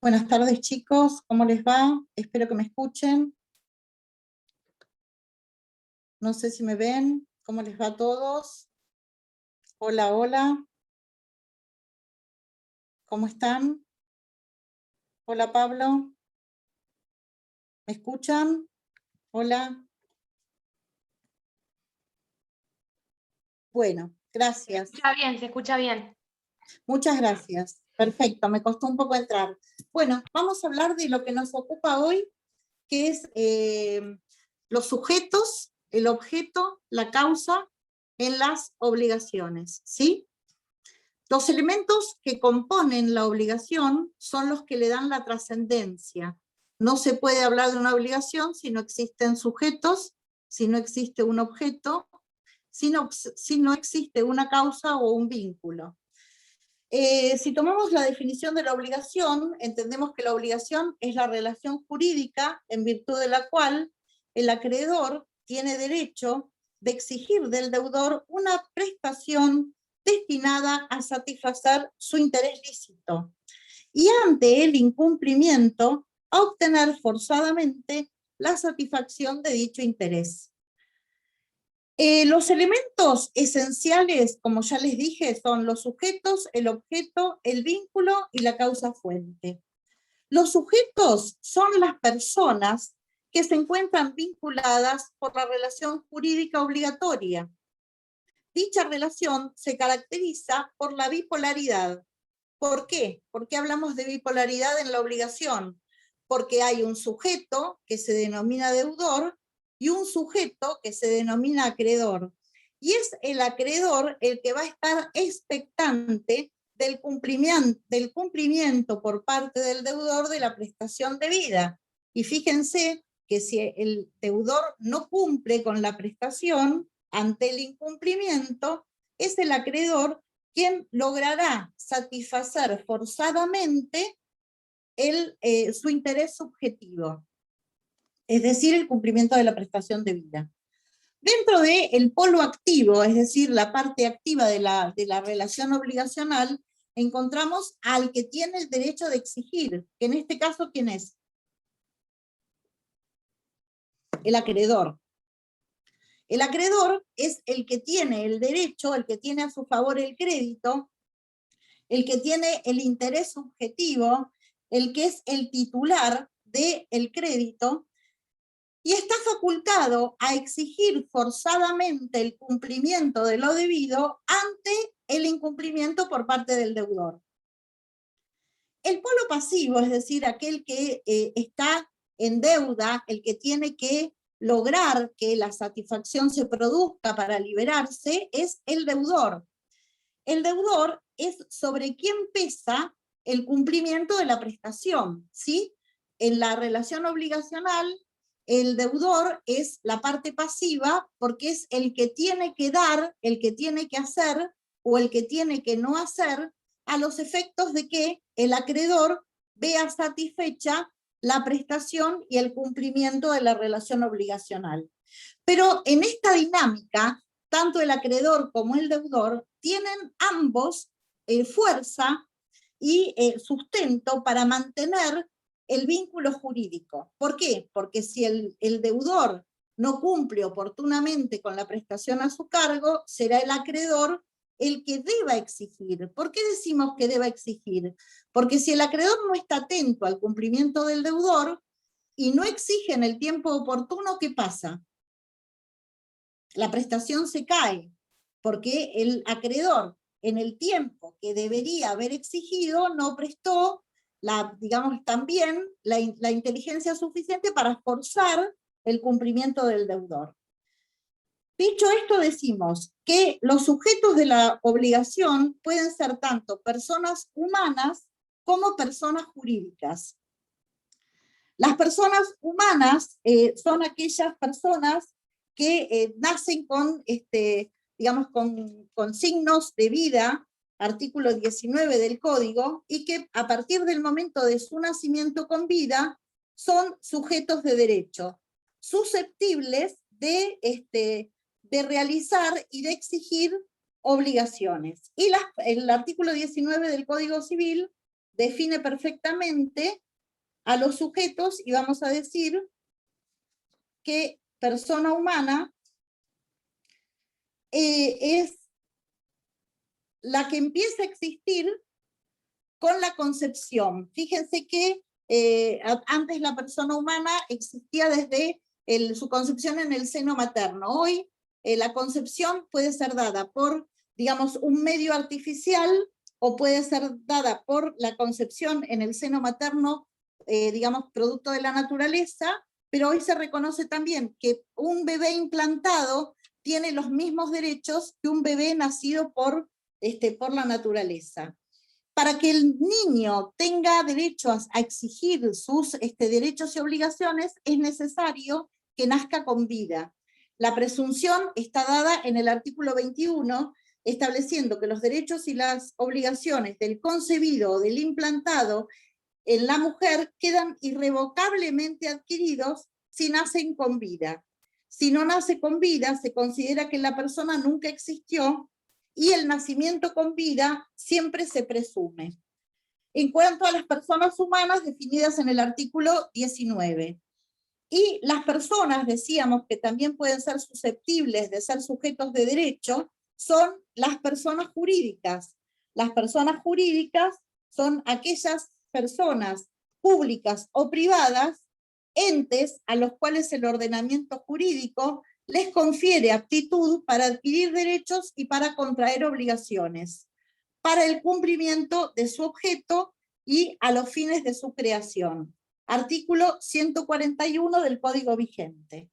Buenas tardes, chicos, ¿cómo les va? Espero que me escuchen. No sé si me ven. ¿Cómo les va a todos? Hola, hola. ¿Cómo están? Hola, Pablo. ¿Me escuchan? Hola. Bueno, Se gracias. escucha bien, se escucha bien. Muchas gracias. Perfecto, me costó un poco entrar. Bueno, vamos a hablar de lo que nos ocupa hoy, que es los sujetos, el objeto, la causa en las obligaciones, ¿sí? Los elementos que componen la obligación son los que le dan la trascendencia. No se puede hablar de una obligación si no existen sujetos, si no existe un objeto, si no existe una causa o un vínculo. Si tomamos la definición de la obligación, entendemos que la obligación es la relación jurídica en virtud de la cual el acreedor tiene derecho de exigir del deudor una prestación destinada a satisfacer su interés lícito y ante el incumplimiento a obtener forzadamente la satisfacción de dicho interés. Los elementos esenciales, como ya les dije, son los sujetos, el objeto, el vínculo y la causa fuente. Los sujetos son las personas que se encuentran vinculadas por la relación jurídica obligatoria. Dicha relación se caracteriza por la bipolaridad. ¿Por qué? ¿Por qué hablamos de bipolaridad en la obligación? Porque hay un sujeto que se denomina deudor y un sujeto que se denomina acreedor. Y es el acreedor el que va a estar expectante del cumplimiento por parte del deudor de la prestación debida. Y fíjense que si el deudor no cumple con la prestación ante el incumplimiento, es el acreedor quien logrará satisfacer forzadamente su interés subjetivo, es decir, el cumplimiento de la prestación debida. Dentro del polo activo, es decir, la parte activa de la relación obligacional, encontramos al que tiene el derecho de exigir, que en este caso, ¿quién es? El acreedor. El acreedor es el que tiene el derecho, el que tiene a su favor el crédito, el que tiene el interés subjetivo, el que es el titular del crédito, y está facultado a exigir forzadamente el cumplimiento de lo debido ante el incumplimiento por parte del deudor. El polo pasivo, es decir, aquel que está en deuda, el que tiene que lograr que la satisfacción se produzca para liberarse, es el deudor. El deudor es sobre quien pesa el cumplimiento de la prestación, ¿sí? En la relación obligacional, el deudor es la parte pasiva porque es el que tiene que dar, el que tiene que hacer o el que tiene que no hacer a los efectos de que el acreedor vea satisfecha la prestación y el cumplimiento de la relación obligacional. Pero en esta dinámica, tanto el acreedor como el deudor tienen ambos fuerza y sustento para mantener el vínculo jurídico. ¿Por qué? Porque si el deudor no cumple oportunamente con la prestación a su cargo, será el acreedor el que deba exigir. ¿Por qué decimos que deba exigir? Porque si el acreedor no está atento al cumplimiento del deudor y no exige en el tiempo oportuno, ¿qué pasa? La prestación se cae, porque el acreedor en el tiempo que debería haber exigido no prestó digamos, también la inteligencia suficiente para forzar el cumplimiento del deudor. Dicho esto, decimos que los sujetos de la obligación pueden ser tanto personas humanas como personas jurídicas. Las personas humanas son aquellas personas que nacen con, digamos, con signos de vida, artículo 19 del Código, y que a partir del momento de su nacimiento con vida son sujetos de derecho, susceptibles de realizar y de exigir obligaciones. Y el artículo 19 del Código Civil define perfectamente a los sujetos y vamos a decir que persona humana es la que empieza a existir con la concepción. Fíjense que antes la persona humana existía desde su concepción en el seno materno. Hoy la concepción puede ser dada por, digamos, un medio artificial o puede ser dada por la concepción en el seno materno, digamos, producto de la naturaleza, pero hoy se reconoce también que un bebé implantado tiene los mismos derechos que un bebé nacido por la naturaleza. Para que el niño tenga derecho a exigir sus derechos y obligaciones, es necesario que nazca con vida. La presunción está dada en el artículo 21, estableciendo que los derechos y las obligaciones del concebido o del implantado en la mujer quedan irrevocablemente adquiridos si nacen con vida. Si no nace con vida, se considera que la persona nunca existió y el nacimiento con vida siempre se presume. En cuanto a las personas humanas definidas en el artículo 19. Y las personas, decíamos, que también pueden ser susceptibles de ser sujetos de derecho, son las personas jurídicas. Las personas jurídicas son aquellas personas públicas o privadas, entes a los cuales el ordenamiento jurídico les confiere aptitud para adquirir derechos y para contraer obligaciones, para el cumplimiento de su objeto y a los fines de su creación. Artículo 141 del Código vigente.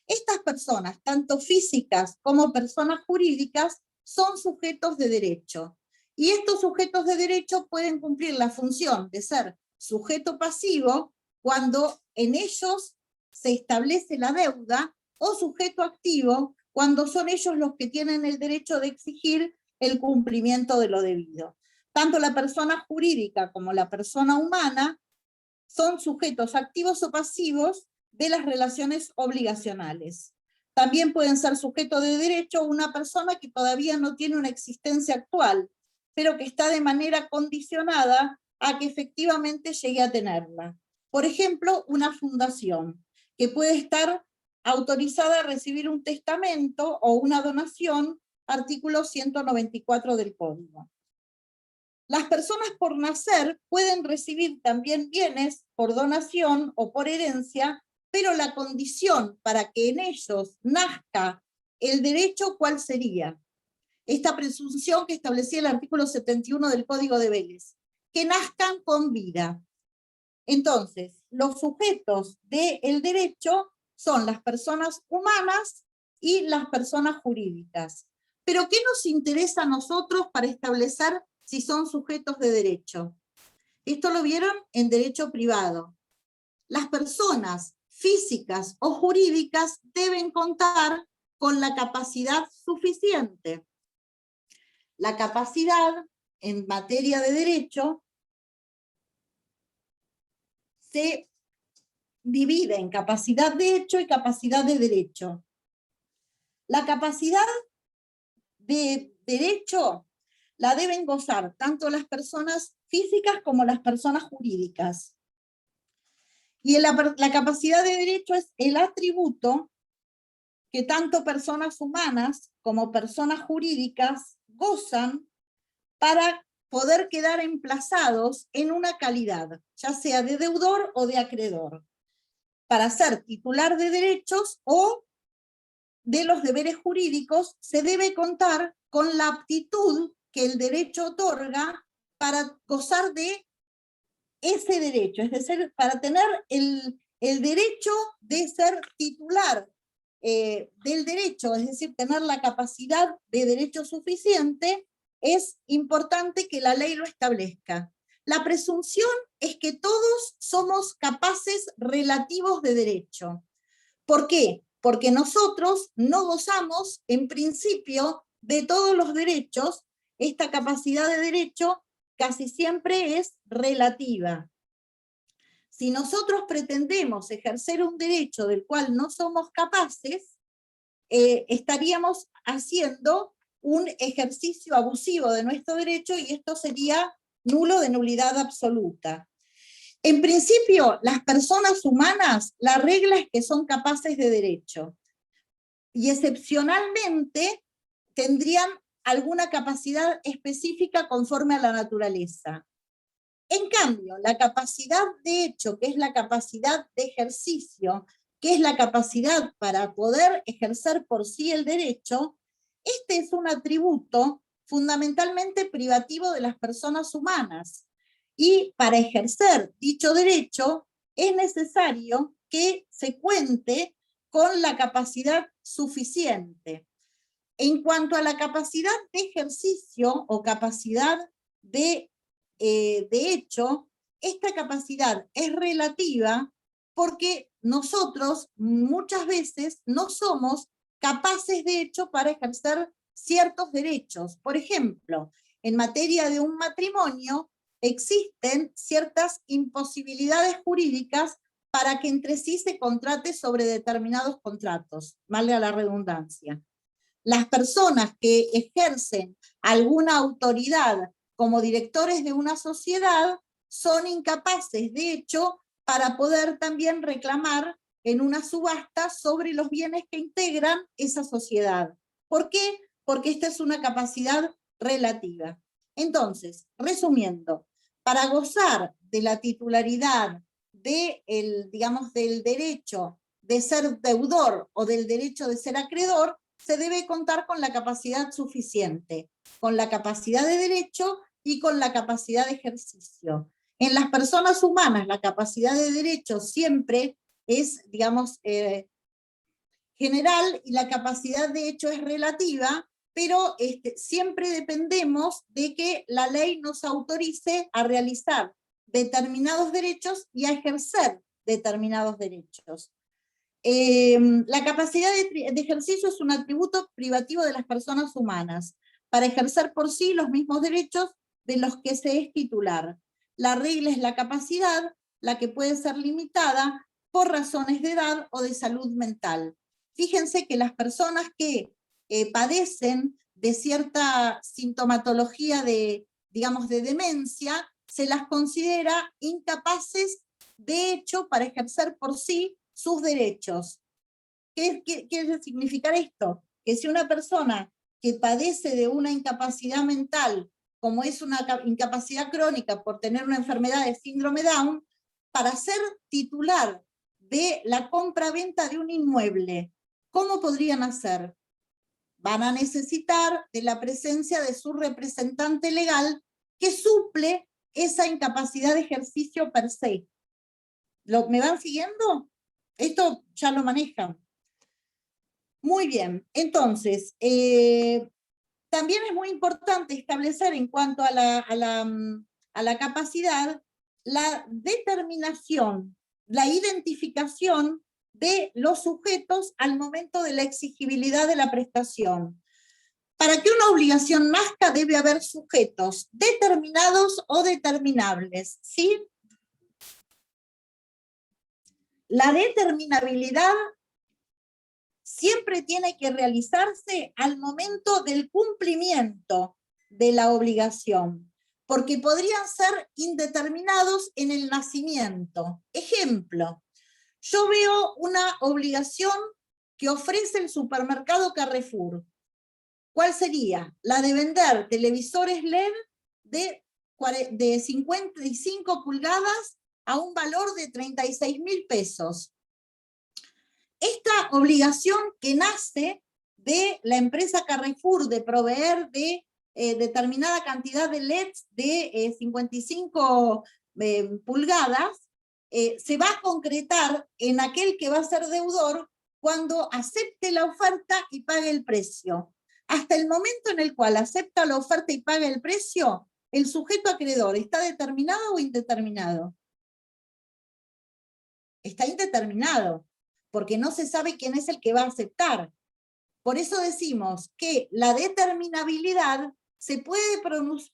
Estas personas, tanto físicas como personas jurídicas, son sujetos de derecho. Y estos sujetos de derecho pueden cumplir la función de ser sujeto pasivo cuando en ellos se establece la deuda, o sujeto activo cuando son ellos los que tienen el derecho de exigir el cumplimiento de lo debido. Tanto la persona jurídica como la persona humana son sujetos activos o pasivos de las relaciones obligacionales. También pueden ser sujetos de derecho una persona que todavía no tiene una existencia actual, pero que está de manera condicionada a que efectivamente llegue a tenerla. Por ejemplo, una fundación, que puede estar autorizada a recibir un testamento o una donación, artículo 194 del Código. Las personas por nacer pueden recibir también bienes por donación o por herencia, pero la condición para que en ellos nazca el derecho, ¿cuál sería? Esta presunción que establecía el artículo 71 del Código de Vélez, que nazcan con vida. Entonces, los sujetos del derecho son las personas humanas y las personas jurídicas. Pero ¿qué nos interesa a nosotros para establecer si son sujetos de derecho? Esto lo vieron en derecho privado. Las personas físicas o jurídicas deben contar con la capacidad suficiente. La capacidad en materia de derecho se divide en capacidad de hecho y capacidad de derecho. La capacidad de derecho la deben gozar tanto las personas físicas como las personas jurídicas. Y la capacidad de derecho es el atributo que tanto personas humanas como personas jurídicas gozan para poder quedar emplazados en una calidad, ya sea de deudor o de acreedor, para ser titular de derechos o de los deberes jurídicos. Se debe contar con la aptitud que el derecho otorga para gozar de ese derecho, es decir, para tener el derecho de ser titular del derecho, es decir, tener la capacidad de derecho suficiente. Es importante que la ley lo establezca. La presunción es que todos somos capaces relativos de derecho. ¿Por qué? Porque nosotros no gozamos, en principio, de todos los derechos. Esta capacidad de derecho casi siempre es relativa. Si nosotros pretendemos ejercer un derecho del cual no somos capaces, estaríamos haciendo un ejercicio abusivo de nuestro derecho y esto sería nulo de nulidad absoluta. En principio, las personas humanas, la regla es que son capaces de derecho, y excepcionalmente tendrían alguna capacidad específica conforme a la naturaleza. En cambio, la capacidad de hecho, que es la capacidad de ejercicio, que es la capacidad para poder ejercer por sí el derecho, este es un atributo fundamentalmente privativo de las personas humanas. Y para ejercer dicho derecho es necesario que se cuente con la capacidad suficiente. En cuanto a la capacidad de ejercicio o capacidad de hecho, esta capacidad es relativa porque nosotros muchas veces no somos capaces de hecho para ejercer ciertos derechos. Por ejemplo, en materia de un matrimonio existen ciertas imposibilidades jurídicas para que entre sí se contrate sobre determinados contratos, valga la redundancia. Las personas que ejercen alguna autoridad como directores de una sociedad son incapaces, de hecho, para poder también reclamar en una subasta sobre los bienes que integran esa sociedad. ¿Por qué? Porque esta es una capacidad relativa. Entonces, resumiendo, para gozar de la titularidad digamos, del derecho de ser deudor o del derecho de ser acreedor, se debe contar con la capacidad suficiente, con la capacidad de derecho y con la capacidad de ejercicio. En las personas humanas, la capacidad de derecho siempre es, digamos, general y la capacidad de hecho es relativa, pero siempre dependemos de que la ley nos autorice a realizar determinados derechos y a ejercer determinados derechos. La capacidad de ejercicio es un atributo privativo de las personas humanas para ejercer por sí los mismos derechos de los que se es titular. La regla es la capacidad, la que puede ser limitada por razones de edad o de salud mental. Fíjense que las personas que padecen de cierta sintomatología digamos, de demencia, se las considera incapaces de hecho para ejercer por sí sus derechos. ¿Qué quiere significar esto? Que si una persona que padece de una incapacidad mental, como es una incapacidad crónica por tener una enfermedad de síndrome Down, para ser titular de la compra-venta de un inmueble, ¿cómo podrían hacer? Van a necesitar de la presencia de su representante legal que suple esa incapacidad de ejercicio per se. ¿Me van siguiendo? Esto ya lo manejan. Muy bien, entonces, también es muy importante establecer en cuanto a la capacidad, la determinación, la identificación de los sujetos al momento de la exigibilidad de la prestación. Para que una obligación nazca debe haber sujetos determinados o determinables, ¿sí? La determinabilidad siempre tiene que realizarse al momento del cumplimiento de la obligación, porque podrían ser indeterminados en el nacimiento. Ejemplo, yo veo una obligación que ofrece el supermercado Carrefour. ¿Cuál sería? La de vender televisores LED de 55 pulgadas a un valor de 36.000 pesos. Esta obligación que nace de la empresa Carrefour de proveer de determinada cantidad de LEDs de 55 pulgadas, se va a concretar en aquel que va a ser deudor cuando acepte la oferta y pague el precio. Hasta el momento en el cual acepta la oferta y paga el precio, ¿el sujeto acreedor está determinado o indeterminado? Está indeterminado, porque no se sabe quién es el que va a aceptar. Por eso decimos que la determinabilidad se puede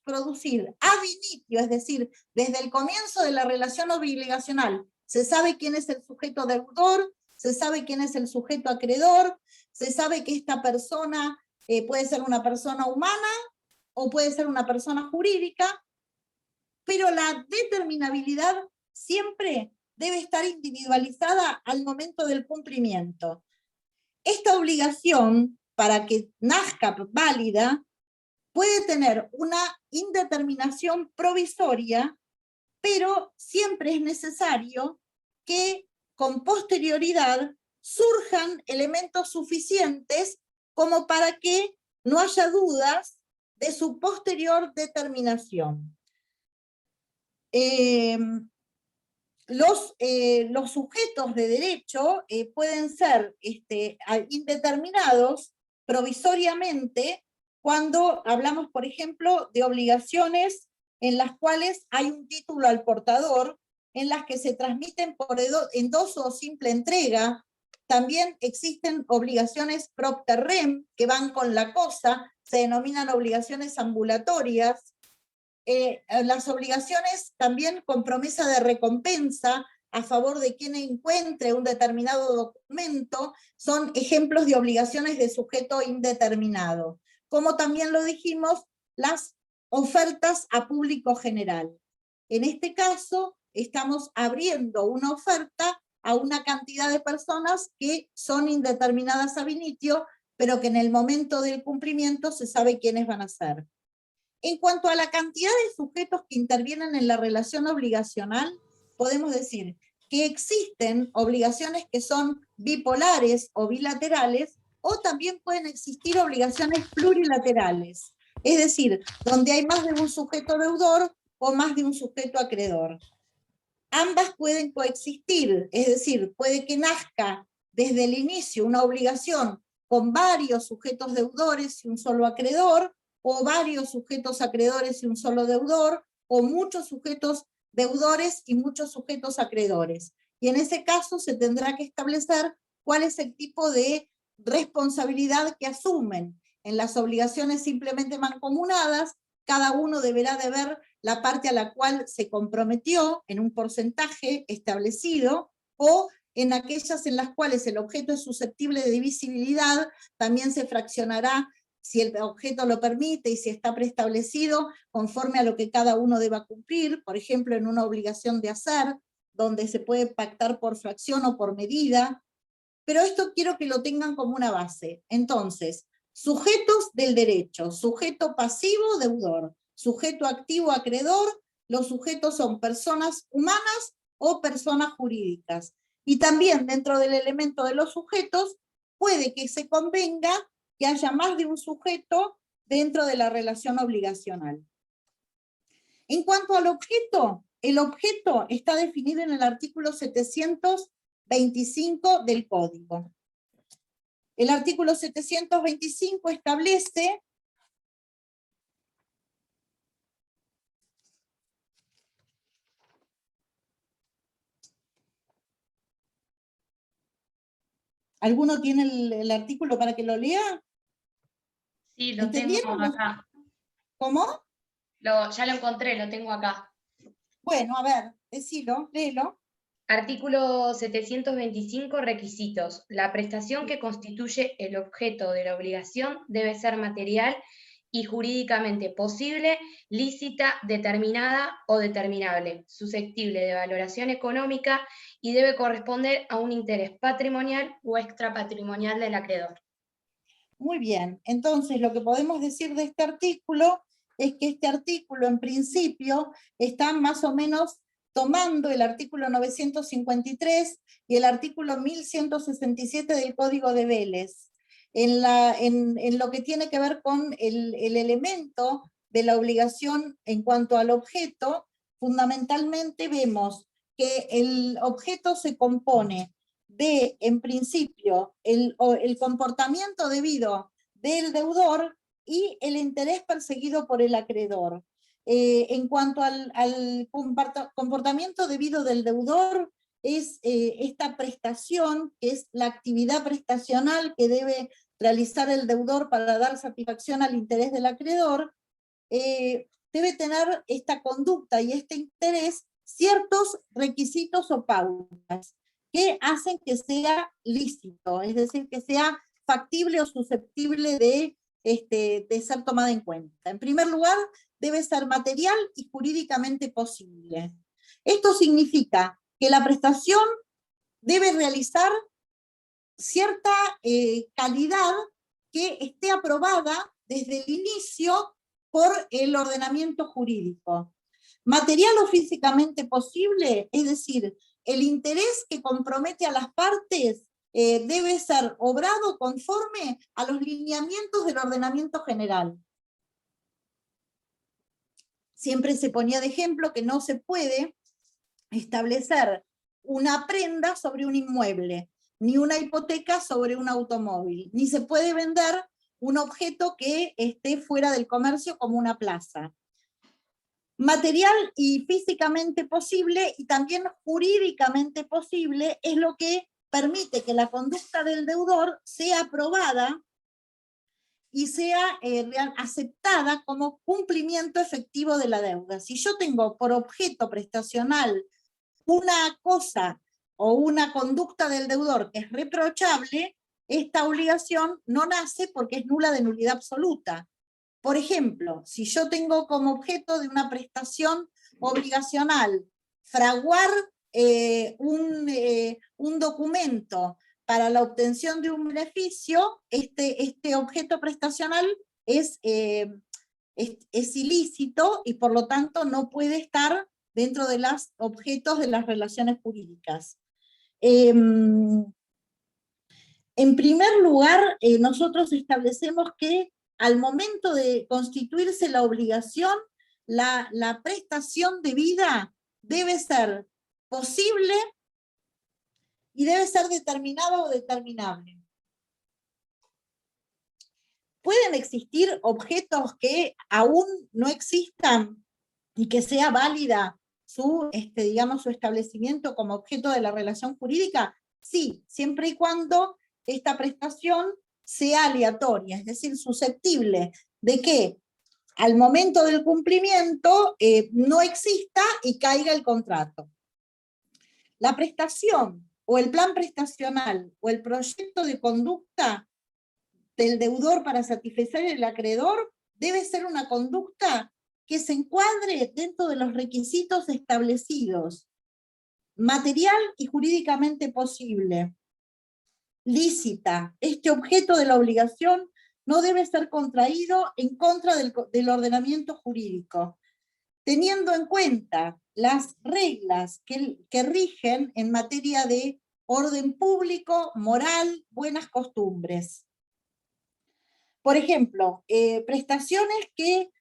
producir ad initio, es decir, desde el comienzo de la relación obligacional. Se sabe quién es el sujeto deudor, se sabe quién es el sujeto acreedor, se sabe que esta persona puede ser una persona humana o puede ser una persona jurídica, pero la determinabilidad siempre debe estar individualizada al momento del cumplimiento. Esta obligación, para que nazca válida, puede tener una indeterminación provisoria, pero siempre es necesario que con posterioridad surjan elementos suficientes como para que no haya dudas de su posterior determinación. Los sujetos de derecho pueden ser indeterminados provisoriamente cuando hablamos, por ejemplo, de obligaciones en las cuales hay un título al portador, en las que se transmiten por endoso o simple entrega. También existen obligaciones propter rem, que van con la cosa, se denominan obligaciones ambulatorias. Las obligaciones también con promesa de recompensa a favor de quien encuentre un determinado documento, son ejemplos de obligaciones de sujeto indeterminado. Como también lo dijimos, las ofertas a público general. En este caso, estamos abriendo una oferta a una cantidad de personas que son indeterminadas ab initio, pero que en el momento del cumplimiento se sabe quiénes van a ser. En cuanto a la cantidad de sujetos que intervienen en la relación obligacional, podemos decir que existen obligaciones que son bipolares o bilaterales, o también pueden existir obligaciones plurilaterales, es decir, donde hay más de un sujeto deudor o más de un sujeto acreedor. Ambas pueden coexistir, es decir, puede que nazca desde el inicio una obligación con varios sujetos deudores y un solo acreedor, o varios sujetos acreedores y un solo deudor, o muchos sujetos deudores y muchos sujetos acreedores. Y en ese caso se tendrá que establecer cuál es el tipo de responsabilidad que asumen. En las obligaciones simplemente mancomunadas, cada uno deberá deber la parte a la cual se comprometió en un porcentaje establecido, o en aquellas en las cuales el objeto es susceptible de divisibilidad, también se fraccionará si el objeto lo permite y si está preestablecido conforme a lo que cada uno deba cumplir, por ejemplo, en una obligación de hacer, donde se puede pactar por fracción o por medida, pero esto quiero que lo tengan como una base. Entonces, sujetos del derecho, sujeto pasivo, deudor, sujeto activo, acreedor, los sujetos son personas humanas o personas jurídicas. Y también dentro del elemento de los sujetos, puede que se convenga que haya más de un sujeto dentro de la relación obligacional. En cuanto al objeto, el objeto está definido en el artículo 725 del Código. El artículo 725 establece ¿Alguno tiene el artículo para que lo lea? Sí, lo tengo acá. ¿Cómo? Ya lo encontré, lo tengo acá. Bueno, a ver, decilo, léelo. Artículo 725, requisitos. La prestación que constituye el objeto de la obligación debe ser material y jurídicamente posible, lícita, determinada o determinable, susceptible de valoración económica y debe corresponder a un interés patrimonial o extrapatrimonial del acreedor. Muy bien, entonces lo que podemos decir de este artículo es que este artículo en principio está más o menos tomando el artículo 953 y el artículo 1167 del Código de Vélez, en lo que tiene que ver con el elemento de la obligación en cuanto al objeto. Fundamentalmente vemos que el objeto se compone de, en principio, el comportamiento debido del deudor y el interés perseguido por el acreedor. En cuanto al comportamiento debido del deudor, es esta prestación, que es la actividad prestacional que debe realizar el deudor para dar satisfacción al interés del acreedor, debe tener esta conducta y este interés ciertos requisitos o pautas que hacen que sea lícito, es decir, que sea factible o susceptible de de ser tomada en cuenta. En primer lugar, debe ser material y jurídicamente posible. Esto significa que la prestación debe realizar cierta calidad que esté aprobada desde el inicio por el ordenamiento jurídico. Material o físicamente posible, es decir, el interés que compromete a las partes debe ser obrado conforme a los lineamientos del ordenamiento general. Siempre se ponía de ejemplo que no se puede establecer una prenda sobre un inmueble, ni una hipoteca sobre un automóvil, ni se puede vender un objeto que esté fuera del comercio como una plaza. Material y físicamente posible y también jurídicamente posible es lo que permite que la conducta del deudor sea aprobada y sea aceptada como cumplimiento efectivo de la deuda. Si yo tengo por objeto prestacional una cosa o una conducta del deudor que es reprochable, esta obligación no nace porque es nula de nulidad absoluta. Por ejemplo, si yo tengo como objeto de una prestación obligacional fraguar un documento para la obtención de un beneficio, este objeto prestacional es ilícito y por lo tanto no puede estar dentro de los objetos de las relaciones jurídicas. En primer lugar, nosotros establecemos que al momento de constituirse la obligación, la prestación debida debe ser posible y debe ser determinada o determinable. ¿Pueden existir objetos que aún no existan y que sea válida su establecimiento como objeto de la relación jurídica? Sí, siempre y cuando esta prestación sea aleatoria, es decir, susceptible de que al momento del cumplimiento no exista y caiga el contrato. La prestación o el plan prestacional o el proyecto de conducta del deudor para satisfacer el acreedor debe ser una conducta que se encuadre dentro de los requisitos establecidos, material y jurídicamente posible, lícita. Este objeto de la obligación no debe ser contraído en contra del ordenamiento jurídico, teniendo en cuenta las reglas que rigen en materia de orden público, moral, buenas costumbres. Por ejemplo, prestaciones que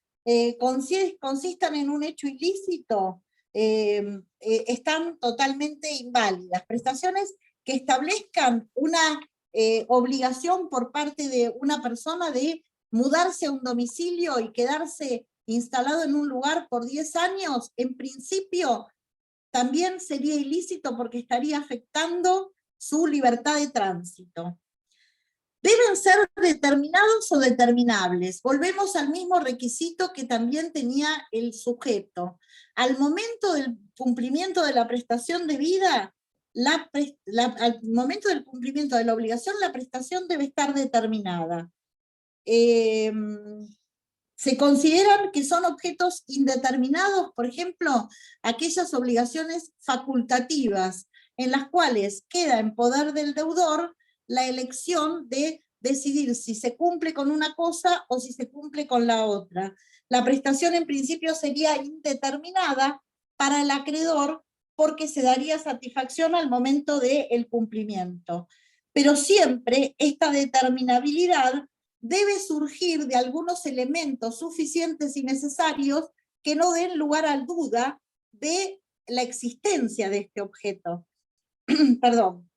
consistan en un hecho ilícito están totalmente inválidas. Prestaciones que establezcan una obligación por parte de una persona de mudarse a un domicilio y quedarse instalado en un lugar por 10 años, en principio también sería ilícito porque estaría afectando su libertad de tránsito. Deben ser determinados o determinables. Volvemos al mismo requisito que también tenía el sujeto. Al momento del cumplimiento de la prestación debida, al momento del cumplimiento de la obligación, la prestación debe estar determinada. Se consideran que son objetos indeterminados, por ejemplo, aquellas obligaciones facultativas, en las cuales queda en poder del deudor la elección de decidir si se cumple con una cosa o si se cumple con la otra. La prestación en principio sería indeterminada para el acreedor porque se daría satisfacción al momento del cumplimiento. Pero siempre esta determinabilidad debe surgir de algunos elementos suficientes y necesarios que no den lugar a duda de la existencia de este objeto. Perdón.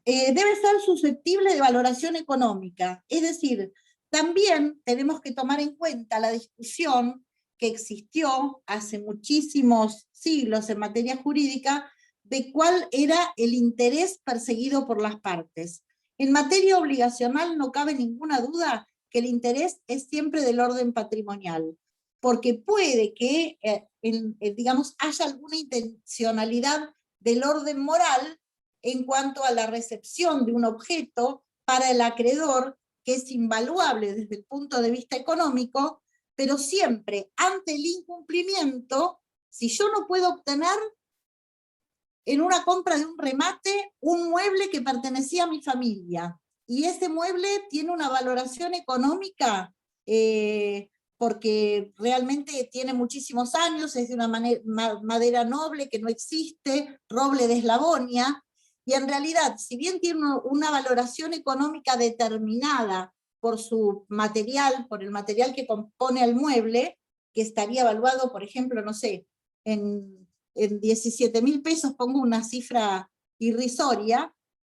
Debe ser susceptible de valoración económica, es decir, también tenemos que tomar en cuenta la discusión que existió hace muchísimos siglos en materia jurídica de cuál era el interés perseguido por las partes. En materia obligacional no cabe ninguna duda que el interés es siempre del orden patrimonial, porque puede que, digamos, haya alguna intencionalidad del orden moral en cuanto a la recepción de un objeto para el acreedor que es invaluable desde el punto de vista económico, pero siempre ante el incumplimiento, si yo no puedo obtener en una compra de un remate un mueble que pertenecía a mi familia, y ese mueble tiene una valoración económica porque realmente tiene muchísimos años, es de una madera noble que no existe, roble de Eslavonia, y en realidad, si bien tiene una valoración económica determinada por su material, por el material que compone el mueble, que estaría evaluado, por ejemplo, no sé, en 17.000 pesos, pongo una cifra irrisoria,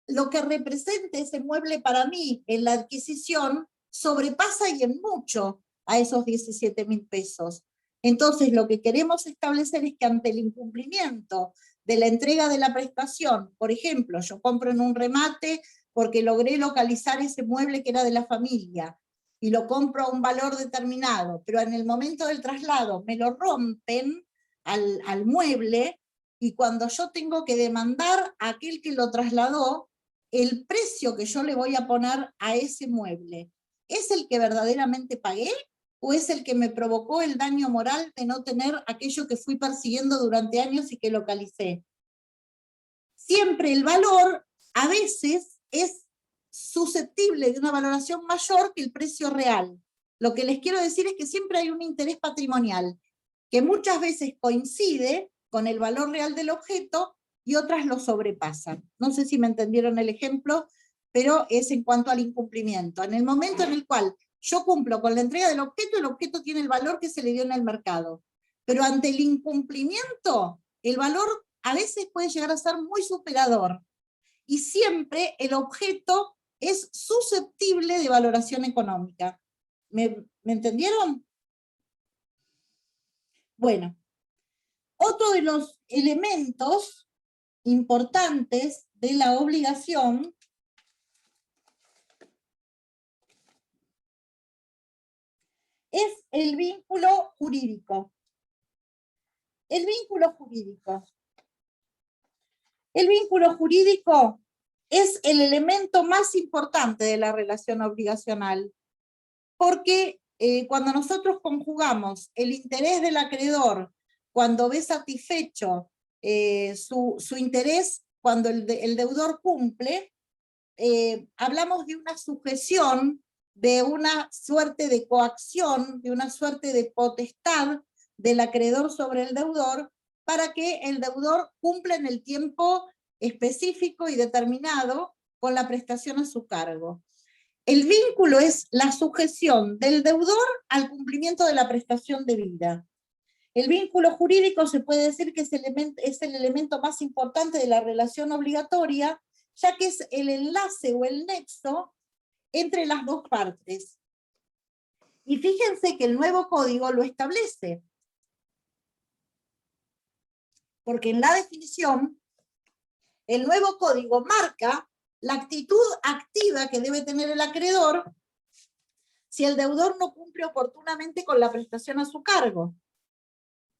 lo que representa ese mueble para mí en la adquisición sobrepasa y en mucho a esos 17.000 pesos. Entonces, lo que queremos establecer es que ante el incumplimiento de la entrega de la prestación, por ejemplo, yo compro en un remate porque logré localizar ese mueble que era de la familia, y lo compro a un valor determinado, pero en el momento del traslado me lo rompen al mueble, y cuando yo tengo que demandar a aquel que lo trasladó, el precio que yo le voy a poner a ese mueble, ¿es el que verdaderamente pagué o es el que me provocó el daño moral de no tener aquello que fui persiguiendo durante años y que localicé? Siempre el valor a veces es susceptible de una valoración mayor que el precio real. Lo que les quiero decir es que siempre hay un interés patrimonial que muchas veces coincide con el valor real del objeto y otras lo sobrepasan. No sé si me entendieron el ejemplo, pero es en cuanto al incumplimiento. En el momento en el cual yo cumplo con la entrega del objeto, el objeto tiene el valor que se le dio en el mercado. Pero ante el incumplimiento, el valor a veces puede llegar a ser muy superador. Y siempre el objeto es susceptible de valoración económica. ¿Me entendieron? Bueno, otro de los elementos importantes de la obligación es el vínculo jurídico. El vínculo jurídico. El vínculo jurídico es el elemento más importante de la relación obligacional, porque cuando nosotros conjugamos el interés del acreedor cuando ve satisfecho su interés cuando el deudor cumple, hablamos de una sujeción, de una suerte de coacción, de una suerte de potestad del acreedor sobre el deudor para que el deudor cumpla en el tiempo específico y determinado con la prestación a su cargo. El vínculo es la sujeción del deudor al cumplimiento de la prestación debida. El vínculo jurídico se puede decir que es el elemento más importante de la relación obligatoria, ya que es el enlace o el nexo entre las dos partes. Y fíjense que el nuevo código lo establece, porque en la definición, el nuevo código marca la actitud activa que debe tener el acreedor si el deudor no cumple oportunamente con la prestación a su cargo.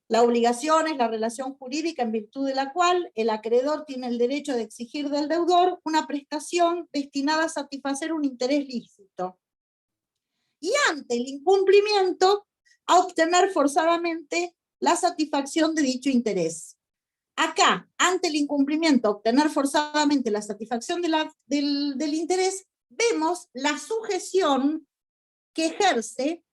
La obligación es la relación jurídica en virtud de la cual el acreedor tiene el derecho de exigir del deudor una prestación destinada a satisfacer un interés lícito. Y ante el incumplimiento, a obtener forzadamente la satisfacción de dicho interés. Acá, ante el incumplimiento, obtener forzadamente la satisfacción del interés, vemos la sujeción que ejerce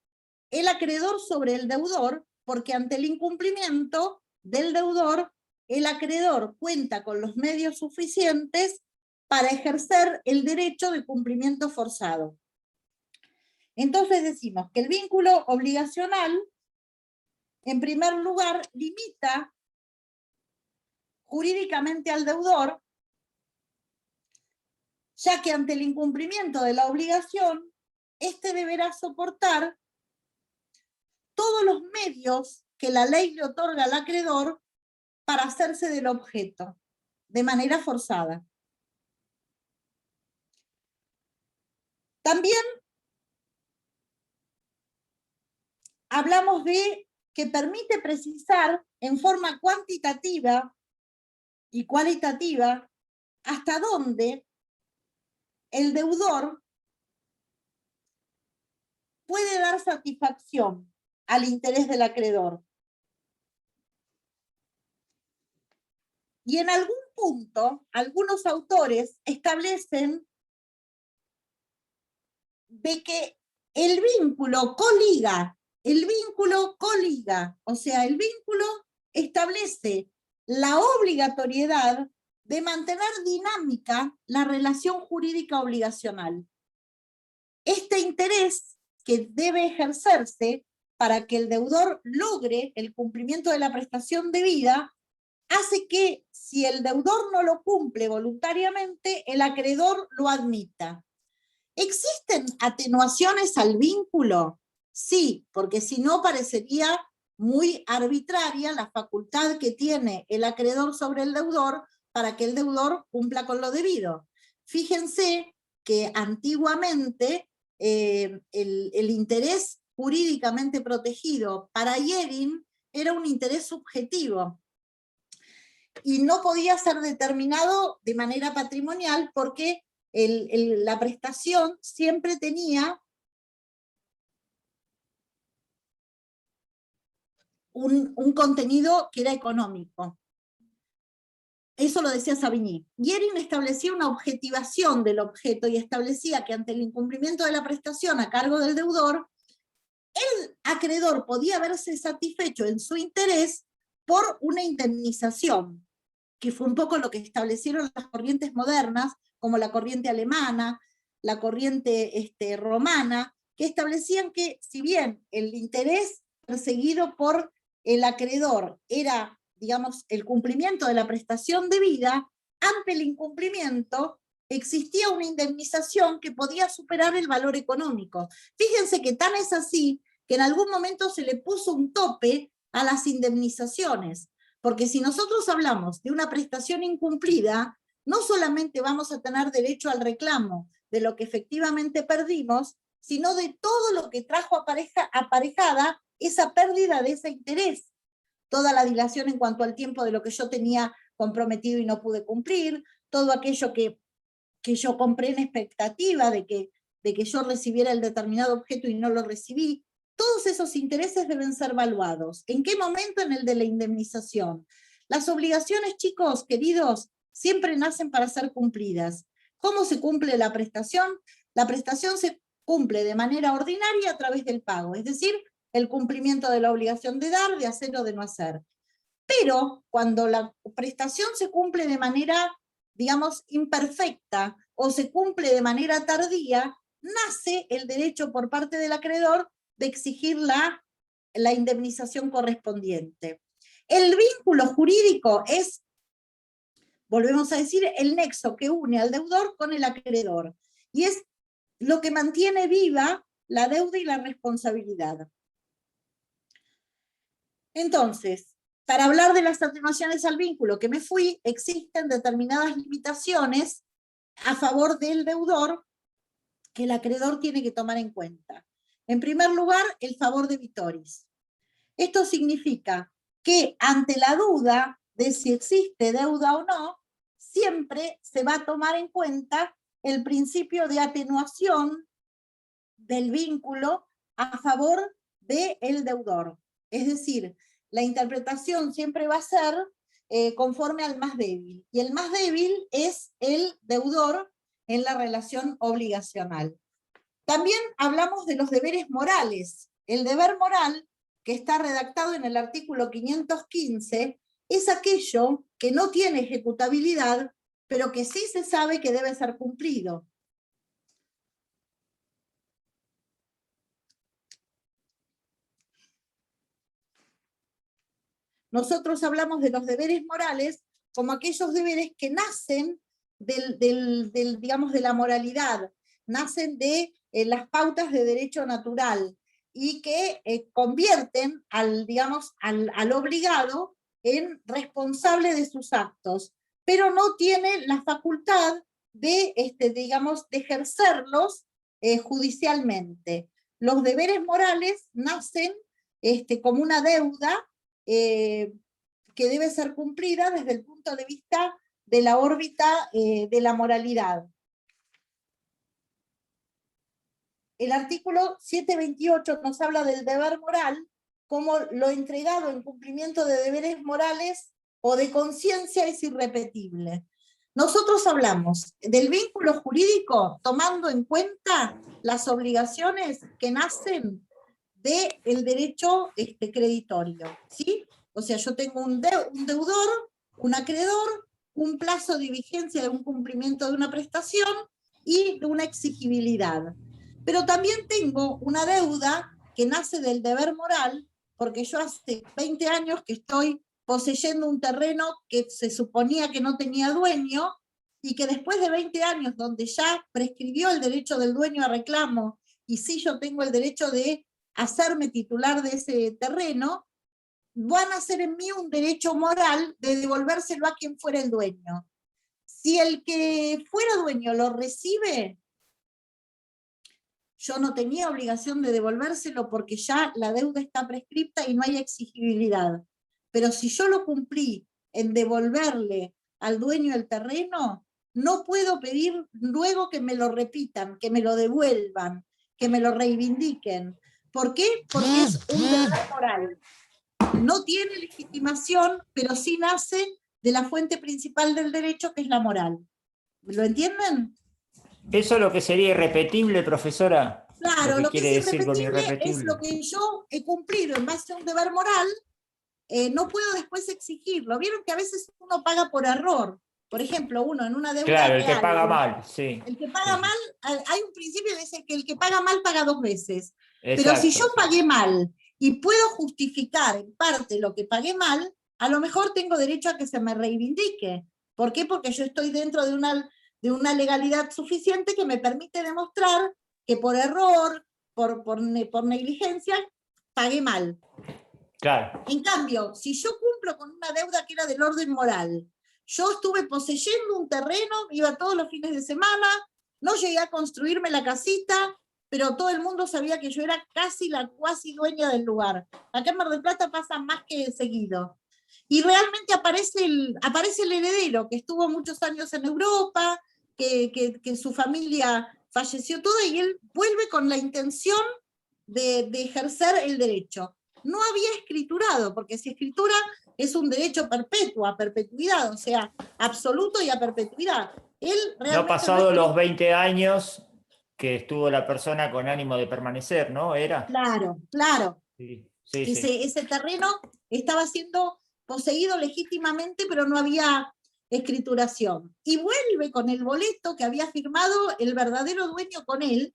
el acreedor sobre el deudor, porque ante el incumplimiento del deudor, el acreedor cuenta con los medios suficientes para ejercer el derecho de cumplimiento forzado. Entonces decimos que el vínculo obligacional, en primer lugar, limita jurídicamente al deudor, ya que ante el incumplimiento de la obligación, éste deberá soportar todos los medios que la ley le otorga al acreedor para hacerse del objeto, de manera forzada. También hablamos de que permite precisar en forma cuantitativa y cualitativa hasta dónde el deudor puede dar satisfacción al interés del acreedor. Y en algún punto, algunos autores establecen de que el vínculo coliga, o sea, el vínculo establece la obligatoriedad de mantener dinámica la relación jurídica obligacional. Este interés que debe ejercerse para que el deudor logre el cumplimiento de la prestación debida hace que, si el deudor no lo cumple voluntariamente, el acreedor lo admita. ¿Existen atenuaciones al vínculo? Sí, porque si no parecería muy arbitraria la facultad que tiene el acreedor sobre el deudor para que el deudor cumpla con lo debido. Fíjense que antiguamente el interés jurídicamente protegido para Hering era un interés subjetivo y no podía ser determinado de manera patrimonial porque la prestación siempre tenía un contenido que era económico. Eso lo decía Savigny. Hering establecía una objetivación del objeto y establecía que ante el incumplimiento de la prestación a cargo del deudor, el acreedor podía verse satisfecho en su interés por una indemnización, que fue un poco lo que establecieron las corrientes modernas, como la corriente alemana, la corriente romana, que establecían que si bien el interés perseguido por el acreedor era, digamos, el cumplimiento de la prestación debida, ante el incumplimiento existía una indemnización que podía superar el valor económico. Fíjense que tan es así que en algún momento se le puso un tope a las indemnizaciones, porque si nosotros hablamos de una prestación incumplida, no solamente vamos a tener derecho al reclamo de lo que efectivamente perdimos, sino de todo lo que trajo aparejada esa pérdida de ese interés. Toda la dilación en cuanto al tiempo de lo que yo tenía comprometido y no pude cumplir, todo aquello que yo compré en expectativa de que yo recibiera el determinado objeto y no lo recibí. Todos esos intereses deben ser evaluados. ¿En qué momento? En el de la indemnización. Las obligaciones, chicos, queridos, siempre nacen para ser cumplidas. ¿Cómo se cumple la prestación? La prestación se cumple de manera ordinaria a través del pago, es decir, el cumplimiento de la obligación de dar, de hacer o de no hacer. Pero cuando la prestación se cumple de manera, digamos, imperfecta o se cumple de manera tardía, nace el derecho por parte del acreedor de exigir la indemnización correspondiente. El vínculo jurídico es, volvemos a decir, el nexo que une al deudor con el acreedor, y es lo que mantiene viva la deuda y la responsabilidad. Entonces, para hablar de las atenuaciones al vínculo que me fui, existen determinadas limitaciones a favor del deudor que el acreedor tiene que tomar en cuenta. En primer lugar, el favor de vitoris. Esto significa que ante la duda de si existe deuda o no, siempre se va a tomar en cuenta el principio de atenuación del vínculo a favor del deudor. Es decir, la interpretación siempre va a ser conforme al más débil. Y el más débil es el deudor en la relación obligacional. También hablamos de los deberes morales. El deber moral, que está redactado en el artículo 515, es aquello que no tiene ejecutabilidad, pero que sí se sabe que debe ser cumplido. Nosotros hablamos de los deberes morales como aquellos deberes que nacen digamos, de la moralidad, nacen de las pautas de derecho natural y que convierten digamos, al obligado en responsable de sus actos, pero no tiene la facultad de, digamos, de ejercerlos judicialmente. Los deberes morales nacen como una deuda que debe ser cumplida desde el punto de vista de la órbita de la moralidad. el artículo 728 nos habla del deber moral como lo entregado en cumplimiento de deberes morales o de conciencia es irrepetible. Nosotros hablamos del vínculo jurídico tomando en cuenta las obligaciones que nacen del derecho creditorio, ¿sí? O sea, yo tengo un deudor, un acreedor, un plazo de vigencia de un cumplimiento de una prestación y de una exigibilidad. Pero también tengo una deuda que nace del deber moral, porque yo hace 20 años que estoy poseyendo un terreno que se suponía que no tenía dueño, y que después de 20 años, donde ya prescribió el derecho del dueño a reclamo, y sí yo tengo el derecho de hacerme titular de ese terreno, van a ser en mí un derecho moral de devolvérselo a quien fuera el dueño. Si el que fuera dueño lo recibe, yo no tenía obligación de devolvérselo porque ya la deuda está prescripta y no hay exigibilidad. Pero si yo lo cumplí en devolverle al dueño el terreno, no puedo pedir luego que me lo repitan, que me lo devuelvan, que me lo reivindiquen. ¿Por qué? Porque es un deber moral. No tiene legitimación, pero sí nace de la fuente principal del derecho, que es la moral. ¿Lo entienden? ¿Eso es lo que sería irrepetible, profesora? Claro, lo que quiere es decir con irrepetible es irrepetible? lo que yo he cumplido en base a un deber moral, no puedo después exigirlo. Vieron que a veces uno paga por error. Por ejemplo, uno en una deuda Claro, el que real. paga mal, sí. El que paga mal, hay un principio que dice que el que paga mal paga 2 veces. Exacto, Pero si yo sí. pagué mal y puedo justificar en parte lo que pagué mal, a lo mejor tengo derecho a que se me reivindique. ¿Por qué? Porque yo estoy dentro de una legalidad suficiente que me permite demostrar que por error, por negligencia, pagué mal. Claro. En cambio, si yo cumplo con una deuda que era del orden moral, yo estuve poseyendo un terreno, iba todos los fines de semana, no llegué a construirme la casita, pero todo el mundo sabía que yo era casi la cuasi dueña del lugar. Acá en Mar del Plata pasa más que seguido. Y realmente aparece el heredero, que estuvo muchos años en Europa, que su familia falleció toda, y él vuelve con la intención de ejercer el derecho. No había escriturado, porque si escritura es un derecho perpetuo, a perpetuidad, o sea, absoluto y a perpetuidad. Él realmente No pasado los 20 años que estuvo la persona con ánimo de permanecer, ¿no? ¿Era? Claro, claro. Sí, sí, Ese terreno estaba siendo poseído legítimamente, pero no había escrituración. Y vuelve con el boleto que había firmado el verdadero dueño con él,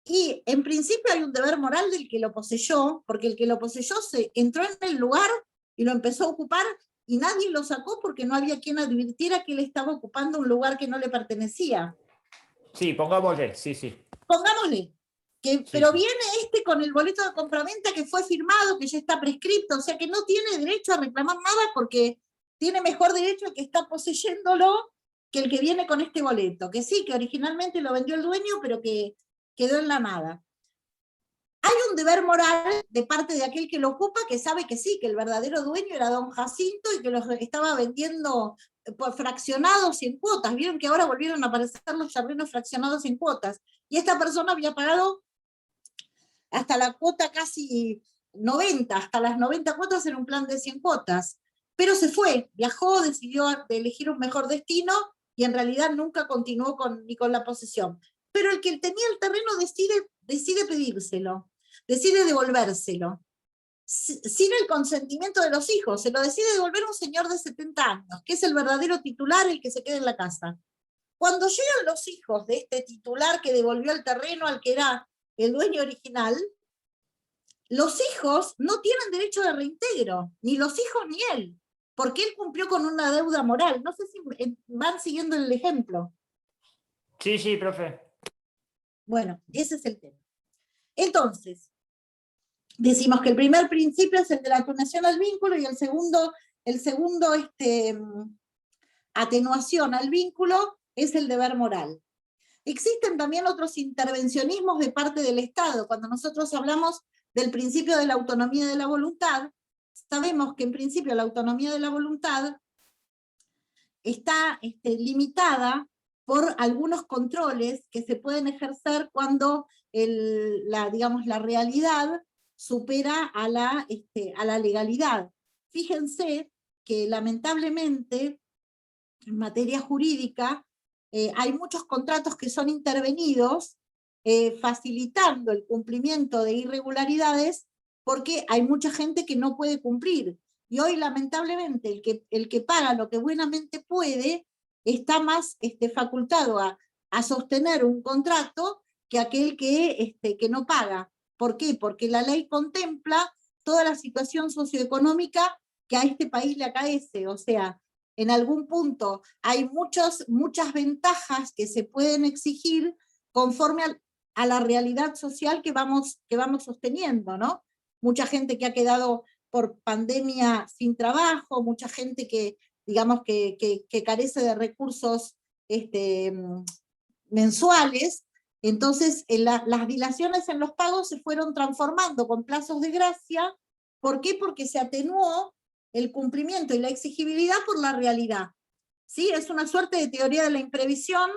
y en principio hay un deber moral del que lo poseyó, porque el que lo poseyó se entró en el lugar y lo empezó a ocupar, y nadie lo sacó porque no había quien advirtiera que él estaba ocupando un lugar que no le pertenecía. Sí, pongámosle, sí, sí. Pongámosle, Sí, pero sí. viene con el boleto de compraventa que fue firmado, que ya está prescripto, o sea que no tiene derecho a reclamar nada porque tiene mejor derecho el que está poseyéndolo que el que viene con este boleto, que sí, que originalmente lo vendió el dueño, pero que quedó en la nada. Hay un deber moral de parte de aquel que lo ocupa, que sabe que sí, que el verdadero dueño era don Jacinto y que los estaba vendiendo por fraccionados y en cuotas. Vieron que ahora volvieron a aparecer los terrenos fraccionados en cuotas. Y esta persona había pagado hasta la cuota casi 90, hasta las 90 cuotas en un plan de 100 cuotas. Pero se fue, viajó, decidió elegir un mejor destino y en realidad nunca continuó ni con la posesión. Pero el que tenía el terreno decide pedírselo, decide devolvérselo, sin el consentimiento de los hijos. Se lo decide devolver un señor de 70 años, que es el verdadero titular, el que se queda en la casa. Cuando llegan los hijos de este titular que devolvió el terreno al que era el dueño original, los hijos no tienen derecho de reintegro, ni los hijos ni él, porque él cumplió con una deuda moral. No sé si van siguiendo el ejemplo. Sí, sí, profe. Bueno, ese es el tema. Entonces, decimos que el primer principio es el de la atenuación al vínculo, y el segundo atenuación al vínculo es el deber moral. Existen también otros intervencionismos de parte del Estado. Cuando nosotros hablamos del principio de la autonomía de la voluntad, sabemos que en principio la autonomía de la voluntad está limitada por algunos controles que se pueden ejercer cuando digamos, la realidad supera a la legalidad. Fíjense que lamentablemente en materia jurídica hay muchos contratos que son intervenidos facilitando el cumplimiento de irregularidades porque hay mucha gente que no puede cumplir. Y hoy lamentablemente el que paga lo que buenamente puede está más facultado a sostener un contrato que aquel que no paga. ¿Por qué? Porque la ley contempla toda la situación socioeconómica que a este país le acaece. O sea, en algún punto hay muchas ventajas que se pueden exigir conforme a la realidad social que vamos sosteniendo, ¿no? Mucha gente que ha quedado por pandemia sin trabajo, mucha gente que, digamos, que carece de recursos mensuales. Entonces, las dilaciones en los pagos se fueron transformando con plazos de gracia. ¿Por qué? Porque se atenuó el cumplimiento y la exigibilidad por la realidad. ¿Sí? Es una suerte de teoría de la imprevisión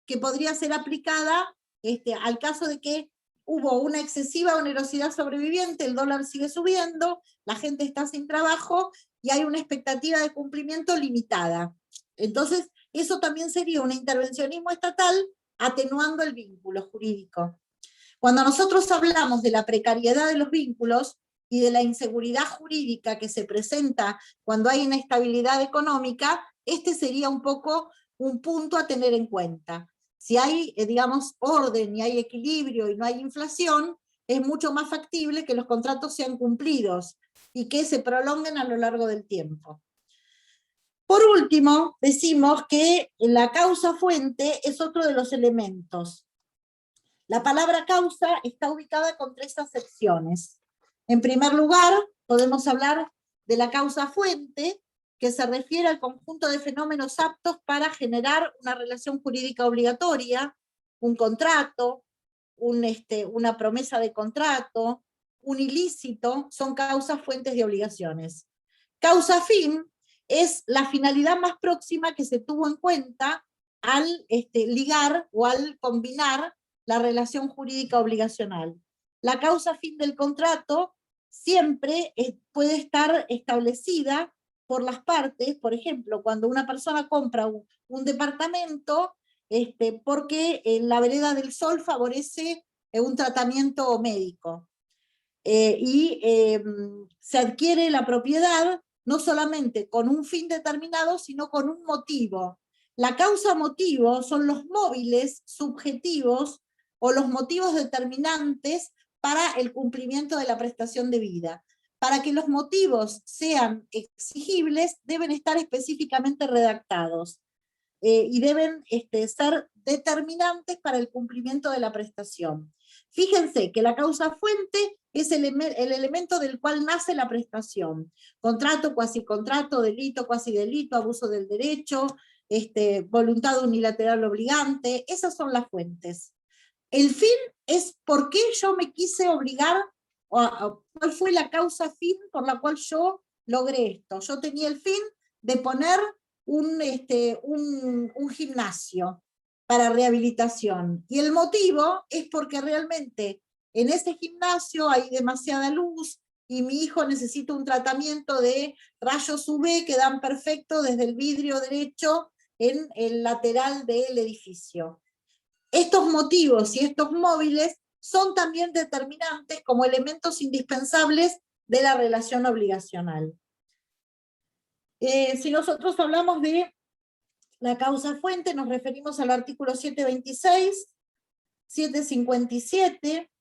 que podría ser aplicada al caso de que hubo una excesiva onerosidad sobreviviente, el dólar sigue subiendo, la gente está sin trabajo y hay una expectativa de cumplimiento limitada. Entonces, eso también sería un intervencionismo estatal atenuando el vínculo jurídico. Cuando nosotros hablamos de la precariedad de los vínculos y de la inseguridad jurídica que se presenta cuando hay inestabilidad económica, este sería un poco un punto a tener en cuenta. Si hay, digamos, orden y hay equilibrio y no hay inflación, es mucho más factible que los contratos sean cumplidos y que se prolonguen a lo largo del tiempo. Por último, decimos que la causa fuente es otro de los elementos. La palabra causa está ubicada con 3 acepciones. En primer lugar, podemos hablar de la causa fuente, que se refiere al conjunto de fenómenos aptos para generar una relación jurídica obligatoria, un contrato, una promesa de contrato, un ilícito, son causas fuentes de obligaciones. Causa fin es la finalidad más próxima que se tuvo en cuenta al ligar o al combinar la relación jurídica obligacional. La causa fin del contrato siempre puede estar establecida por las partes. Por ejemplo, cuando una persona compra un departamento porque la vereda del Sol favorece un tratamiento médico y se adquiere la propiedad no solamente con un fin determinado, sino con un motivo. La causa motivo son los móviles subjetivos o los motivos determinantes para el cumplimiento de la prestación debida. Para que los motivos sean exigibles, deben estar específicamente redactados y deben ser determinantes para el cumplimiento de la prestación. Fíjense que la causa fuente es el elemento del cual nace la prestación. Contrato, cuasicontrato, delito, cuasidelito, abuso del derecho, voluntad unilateral obligante, esas son las fuentes. El fin es por qué yo me quise obligar, o cuál fue la causa fin por la cual yo logré esto. Yo tenía el fin de poner un gimnasio para rehabilitación. Y el motivo es porque realmente en ese gimnasio hay demasiada luz y mi hijo necesita un tratamiento de rayos UV que dan perfecto desde el vidrio derecho en el lateral del edificio. Estos motivos y estos móviles son también determinantes como elementos indispensables de la relación obligacional. Si nosotros hablamos de la causa fuente, nos referimos al artículo 726, 757,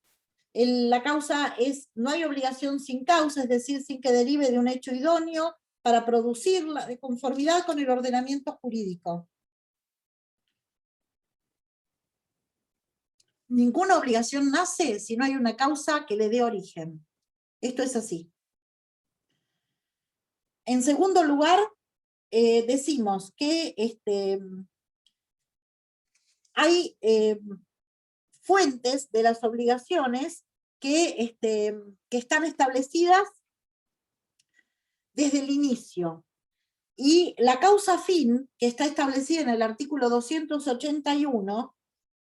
la causa es, no hay obligación sin causa, es decir, sin que derive de un hecho idóneo para producirla de conformidad con el ordenamiento jurídico. Ninguna obligación nace si no hay una causa que le dé origen. Esto es así. En segundo lugar, decimos que hay fuentes de las obligaciones que están establecidas desde el inicio. Y la causa fin, que está establecida en el artículo 281,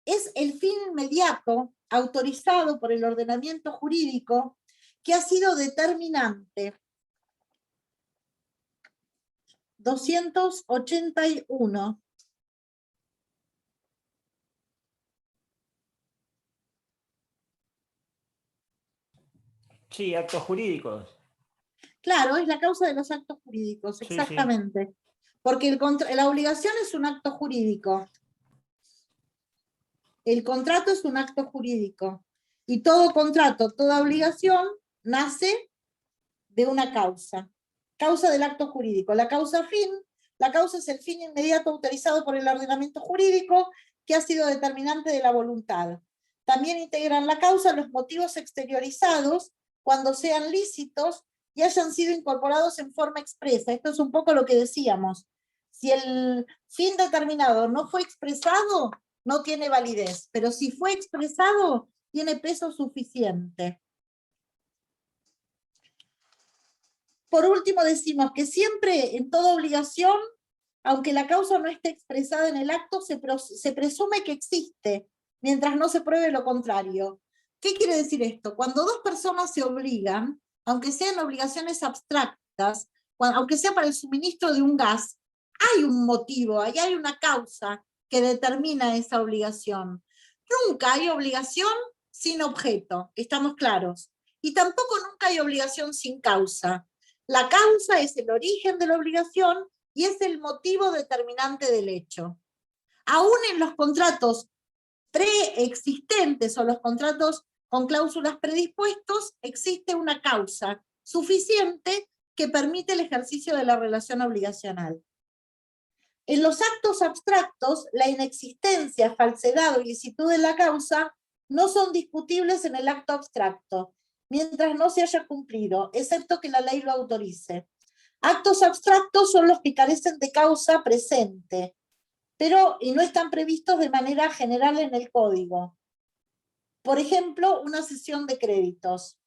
es el fin inmediato autorizado por el ordenamiento jurídico que ha sido determinante. 281. Sí, actos jurídicos. Claro, es la causa de los actos jurídicos, Sí, exactamente. Porque la obligación es un acto jurídico. El contrato es un acto jurídico. Y todo contrato, toda obligación, nace de una causa. Causa del acto jurídico. La causa es el fin inmediato autorizado por el ordenamiento jurídico que ha sido determinante de la voluntad. También integran la causa los motivos exteriorizados cuando sean lícitos y hayan sido incorporados en forma expresa. Esto es un poco lo que decíamos. Si el fin determinado no fue expresado, no tiene validez, pero si fue expresado, tiene peso suficiente. Por último, decimos que siempre en toda obligación, aunque la causa no esté expresada en el acto, se presume que existe, mientras no se pruebe lo contrario. ¿Qué quiere decir esto? Cuando dos personas se obligan, aunque sean obligaciones abstractas, aunque sea para el suministro de un gas, hay un motivo, ahí hay una causa que determina esa obligación. Nunca hay obligación sin objeto, estamos claros. Y tampoco nunca hay obligación sin causa. La causa es el origen de la obligación y es el motivo determinante del hecho. Aún en los contratos preexistentes o los contratos con cláusulas predispuestos, existe una causa suficiente que permite el ejercicio de la relación obligacional. En los actos abstractos, la inexistencia, falsedad o ilicitud de la causa no son discutibles en el acto abstracto, mientras no se haya cumplido, excepto que la ley lo autorice. Actos abstractos son los que carecen de causa presente, y no están previstos de manera general en el código. Por ejemplo, una cesión de créditos.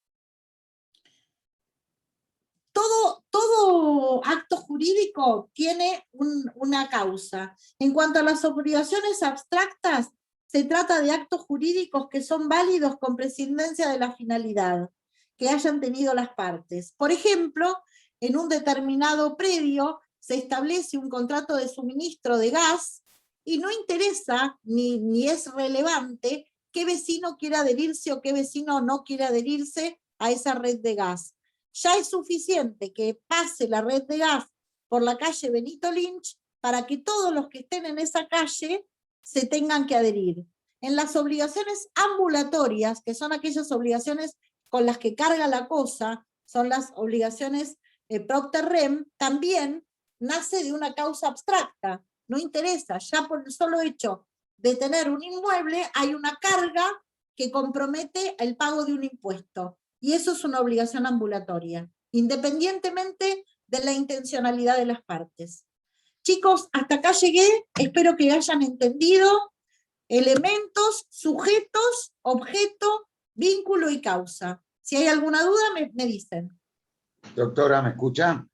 Todo acto jurídico tiene una causa. En cuanto a las obligaciones abstractas, se trata de actos jurídicos que son válidos con prescindencia de la finalidad que hayan tenido las partes. Por ejemplo, en un determinado predio se establece un contrato de suministro de gas y no interesa ni es relevante qué vecino quiera adherirse o qué vecino no quiera adherirse a esa red de gas. Ya es suficiente que pase la red de gas por la calle Benito Lynch para que todos los que estén en esa calle se tengan que adherir. En las obligaciones ambulatorias, que son aquellas obligaciones con las que carga la cosa, son las obligaciones propter rem, también nace de una causa abstracta. No interesa, ya por el solo hecho de tener un inmueble hay una carga que compromete el pago de un impuesto. Y eso es una obligación ambulatoria, independientemente de la intencionalidad de las partes. Chicos, hasta acá llegué, espero que hayan entendido elementos, sujetos, objeto, vínculo y causa. Si hay alguna duda, me dicen. Doctora, ¿me escucha?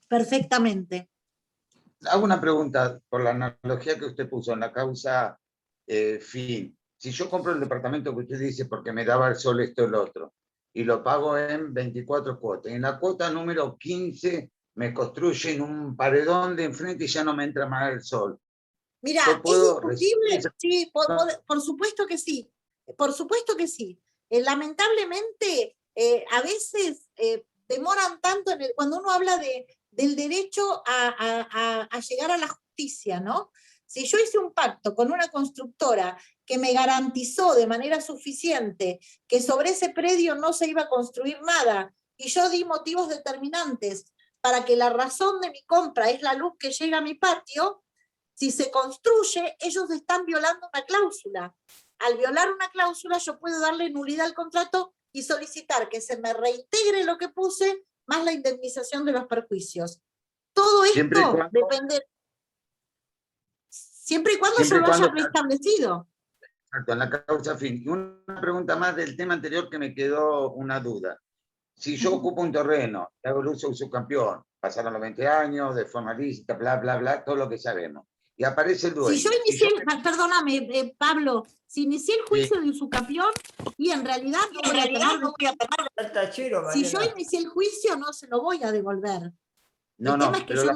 Perfectamente. Hago una pregunta por la analogía que usted puso en la causa fin. Si yo compro el departamento que usted dice porque me daba el sol esto y lo otro, y lo pago en 24 cuotas, en la cuota número 15 me construyen un paredón de enfrente y ya no me entra más el sol. Mira, ¿es discutible? Sí, por supuesto que sí. Por supuesto que sí. Lamentablemente, a veces demoran tanto cuando uno habla del derecho a llegar a la justicia, ¿no? Si yo hice un pacto con una constructora que me garantizó de manera suficiente que sobre ese predio no se iba a construir nada, y yo di motivos determinantes para que la razón de mi compra es la luz que llega a mi patio, si se construye, ellos están violando una cláusula. Al violar una cláusula, yo puedo darle nulidad al contrato y solicitar que se me reintegre lo que puse, más la indemnización de los perjuicios. Todo esto depende... Siempre y cuando yo lo haya preestablecido. Exacto, en la causa fin. Y una pregunta más del tema anterior que me quedó una duda. Si yo ocupo un terreno, hago el uso campeón, pasaron los 20 años, de forma lícita, bla, bla, bla, todo lo que sabemos. y aparece el dueño. Si yo inicié, perdóname, Pablo, si inicié el juicio de usucapión y en realidad no voy a tener. Al tachero, Si yo Mariana. inicié el juicio, no se lo voy a devolver. No, El tema es que pero yo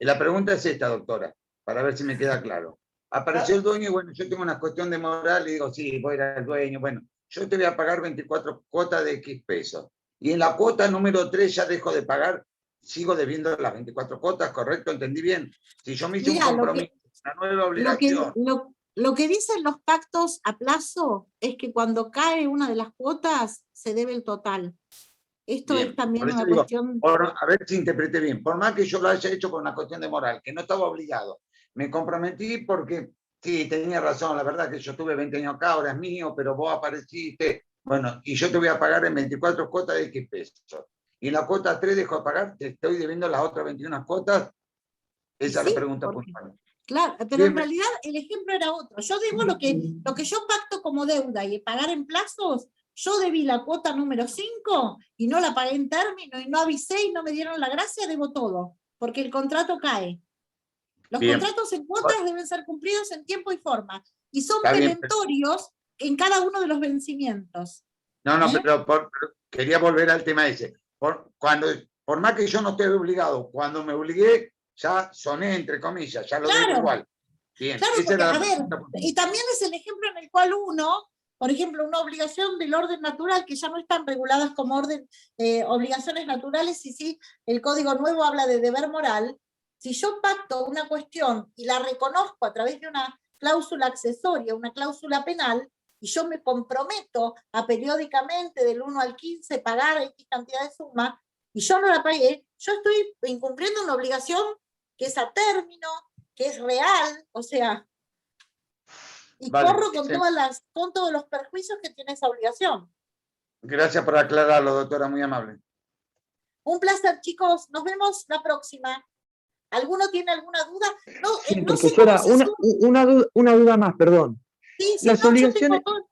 la pregunta es esta, doctora, para ver si me queda claro. Apareció el dueño y bueno, yo tengo una cuestión de moral y digo, sí, voy a ir al dueño, bueno, yo te voy a pagar 24 cuotas de X pesos. Y en la cuota número 3 ya dejo de pagar, sigo debiendo las 24 cuotas, ¿correcto? ¿Entendí bien? Si yo me hice Mirá, un compromiso, una nueva obligación. lo que dicen los pactos a plazo es que cuando cae una de las cuotas, se debe el total. Esto Bien, es también por eso una digo, cuestión. a ver si interpreté bien. Por más que yo lo haya hecho por una cuestión de moral, que no estaba obligado, me comprometí porque sí, tenía razón, la verdad que yo tuve 20 años acá, ahora es mío, pero vos apareciste, bueno, y yo te voy a pagar en 24 cuotas de X pesos. Y en la cuota 3 dejo de pagar, te estoy debiendo las otras 21 cuotas. Esa es la Sí, pregunta puntual. claro, pero Bien, en realidad el ejemplo era otro. Yo debo lo que yo pacto como deuda y pagar en plazos. Yo debí la cuota número 5 y no la pagué en término y no avisé y no me dieron la gracia, debo todo, porque el contrato cae. Los bien. contratos en cuotas deben ser cumplidos en tiempo y forma y son Está bien, perentorios en cada uno de los vencimientos. no, ¿Eh? pero quería volver al tema ese. Por más que yo no esté obligado, cuando me obligué, ya soné, entre comillas, ya lo debo Claro. igual. Bien, Claro, esa porque, era la a ver, pregunta. y también es el ejemplo en el cual uno, por ejemplo, una obligación del orden natural, que ya no están reguladas como obligaciones naturales, y sí, el Código Nuevo habla de deber moral. Si yo pacto una cuestión y la reconozco a través de una cláusula accesoria, una cláusula penal, y yo me comprometo a periódicamente del 1 al 15 pagar X cantidad de suma, y yo no la pagué, yo estoy incumpliendo una obligación que es a término, que es real, o sea, y Vale, corro con sí. con todos los perjuicios que tiene esa obligación. Gracias por aclararlo, doctora, muy amable. Un placer, chicos, nos vemos la próxima. ¿Alguno tiene alguna duda? No, Sí, no sé profesora, cómo se sube. una duda más, perdón. Sí, sí, Las no, yo tengo obligaciones. todo.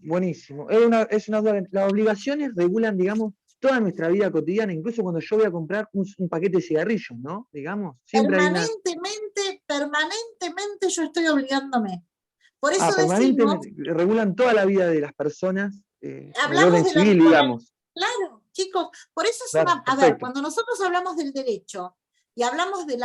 Buenísimo. Es una duda. Las obligaciones regulan, digamos, toda nuestra vida cotidiana, incluso cuando yo voy a comprar un paquete de cigarrillos, ¿no? Digamos, siempre hay una. Permanentemente yo estoy obligándome. Por eso decimos, Permanentemente, regulan toda la vida de las personas, en el hablamos orden de la civil, digamos. Claro, chicos, por eso es Claro, a ver, perfecto. cuando nosotros hablamos del derecho y hablamos de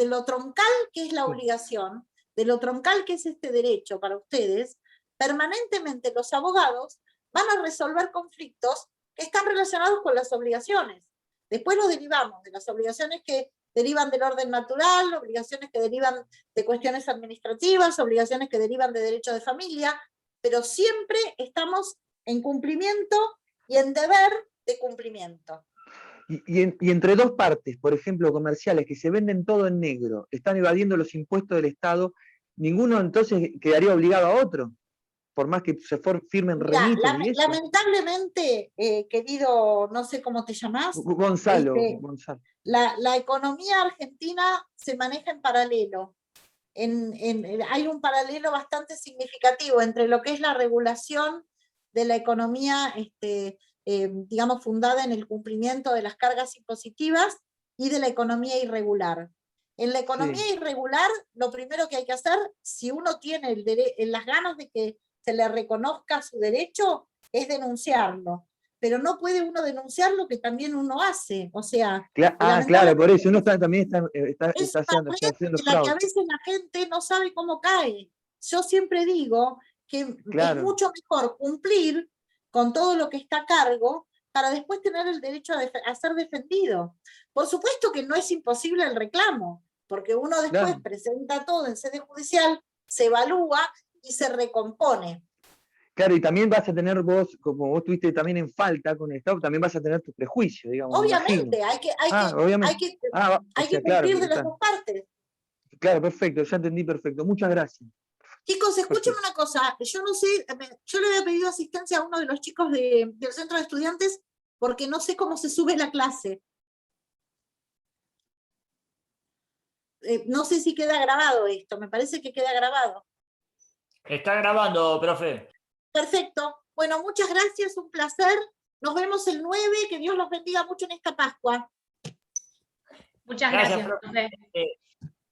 lo troncal que es la obligación, de lo troncal que es este derecho para ustedes, permanentemente los abogados van a resolver conflictos que están relacionados con las obligaciones. Después los derivamos de las obligaciones que derivan del orden natural, obligaciones que derivan de cuestiones administrativas, obligaciones que derivan de derecho de familia, pero siempre estamos en cumplimiento y en deber de cumplimiento. Y entre dos partes, por ejemplo, comerciales, que se venden todo en negro, están evadiendo los impuestos del Estado, ninguno entonces quedaría obligado a otro, por más que se firmen remitos y eso. Lamentablemente, querido, no sé cómo te llamás, Gonzalo. la economía argentina se maneja en paralelo. Hay un paralelo bastante significativo entre lo que es la regulación de la economía, digamos, fundada en el cumplimiento de las cargas impositivas y de la economía irregular. En la economía irregular, lo primero que hay que hacer, si uno tiene las ganas de que se le reconozca su derecho, es denunciarlo. Pero no puede uno denunciar lo que también uno hace. O sea, claro, por eso uno también está haciendo la que a veces la gente no sabe cómo cae. Yo siempre digo que es mucho mejor cumplir con todo lo que está a cargo para después tener el derecho a ser defendido. Por supuesto que no es imposible el reclamo, porque uno después presenta todo en sede judicial, se evalúa y se recompone. Claro, y también vas a tener vos, como vos estuviste también en falta con el Estado, también vas a tener tu prejuicio, digamos. Obviamente, hay que cumplir de las dos partes. Claro, perfecto, ya entendí perfecto. Muchas gracias. Chicos, escúchenme una cosa, yo no sé, yo le había pedido asistencia a uno de los chicos del centro de estudiantes porque no sé cómo se sube la clase. No sé si queda grabado esto, me parece que queda grabado. Está grabando, profe. Perfecto. Bueno, muchas gracias, un placer. Nos vemos el 9, que Dios los bendiga mucho en esta Pascua. Muchas Gracias, gracias, profe. profe.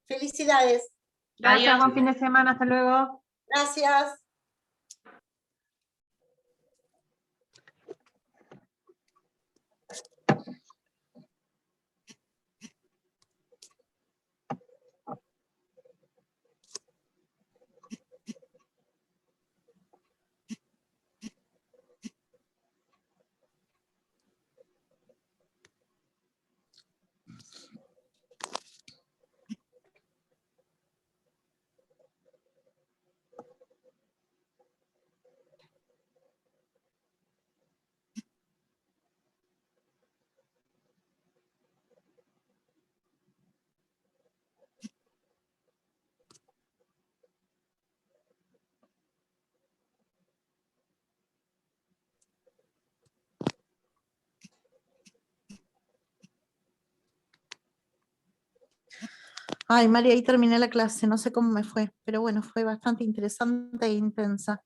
Felicidades. Gracias, Adiós. buen fin de semana, hasta luego. Gracias. Ay, María, ahí terminé la clase, no sé cómo me fue, pero bueno, fue bastante interesante e intensa.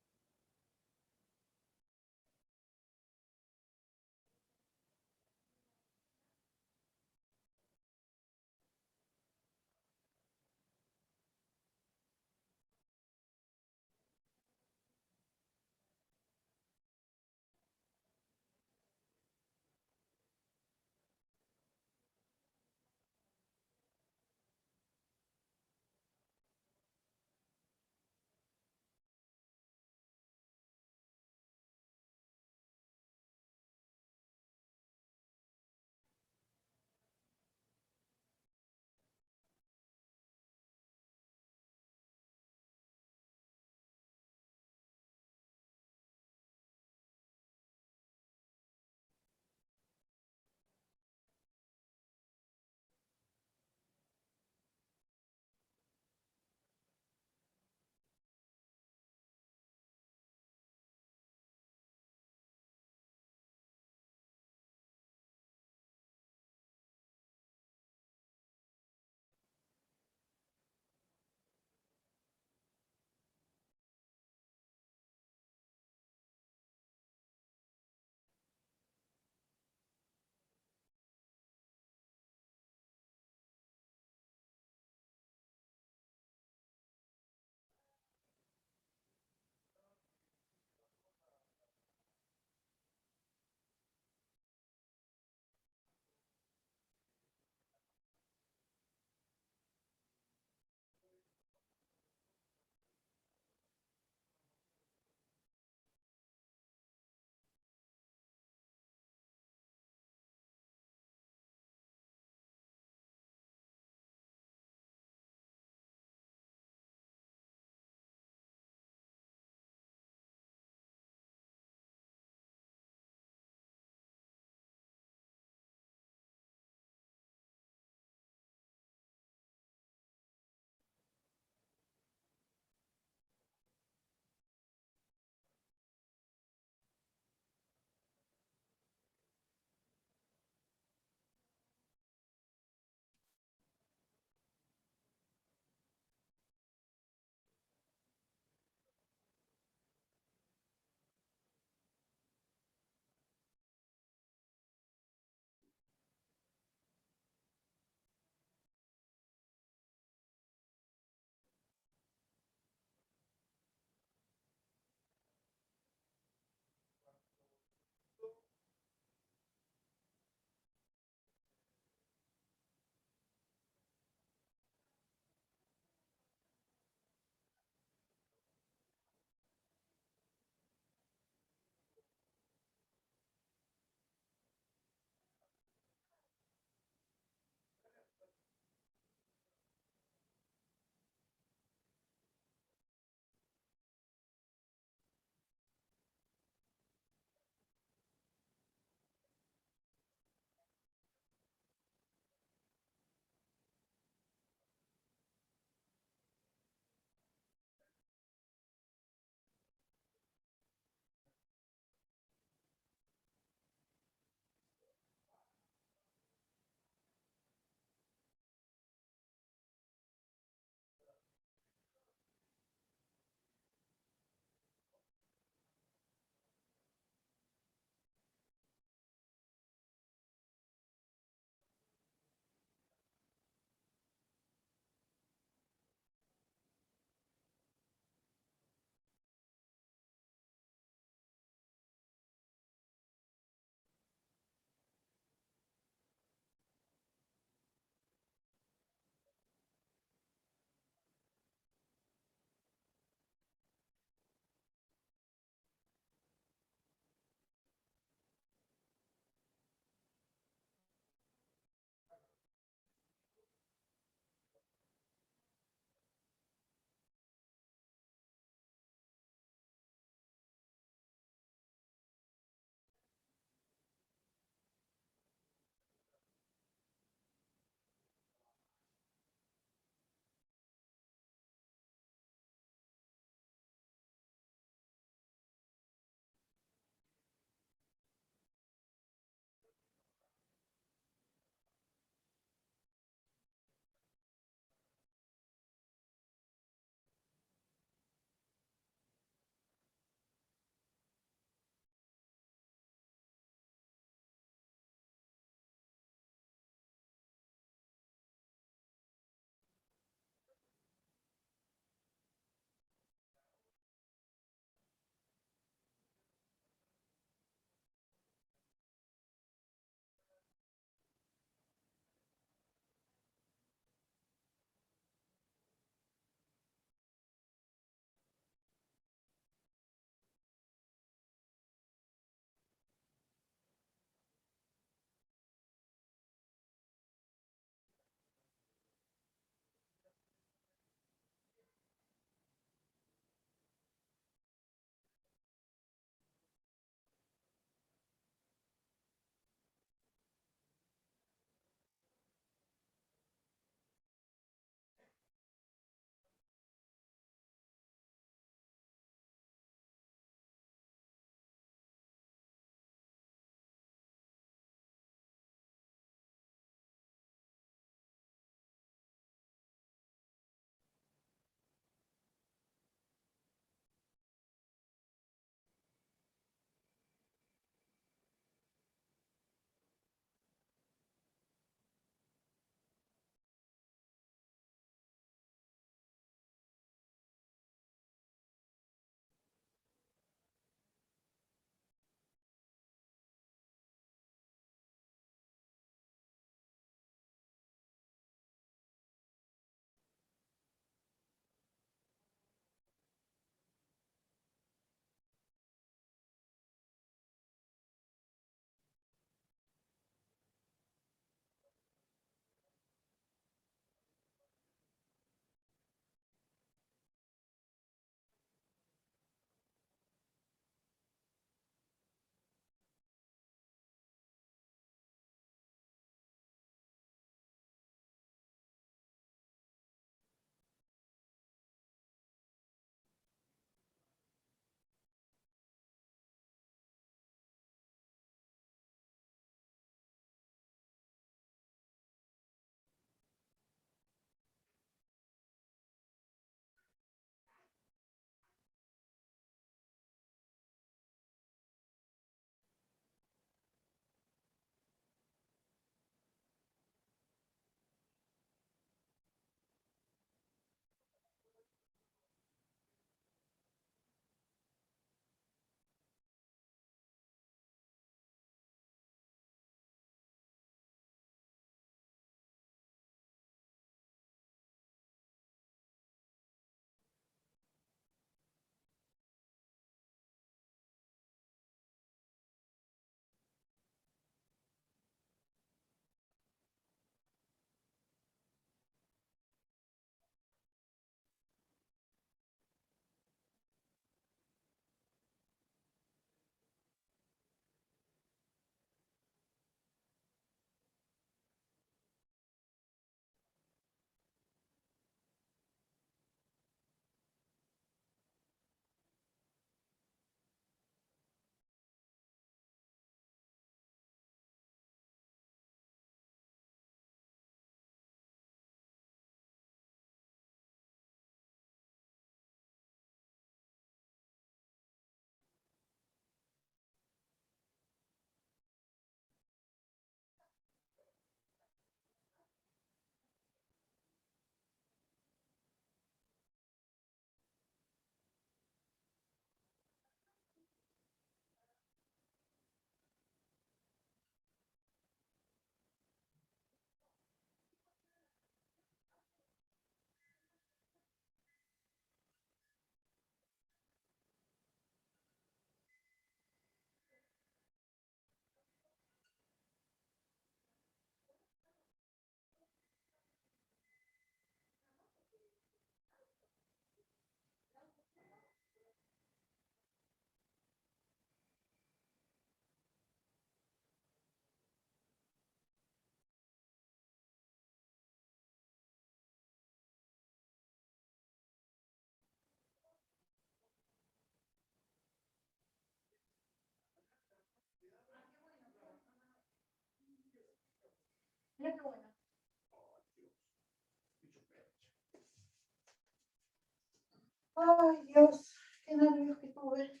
Ay, Dios, qué nervios que tuve.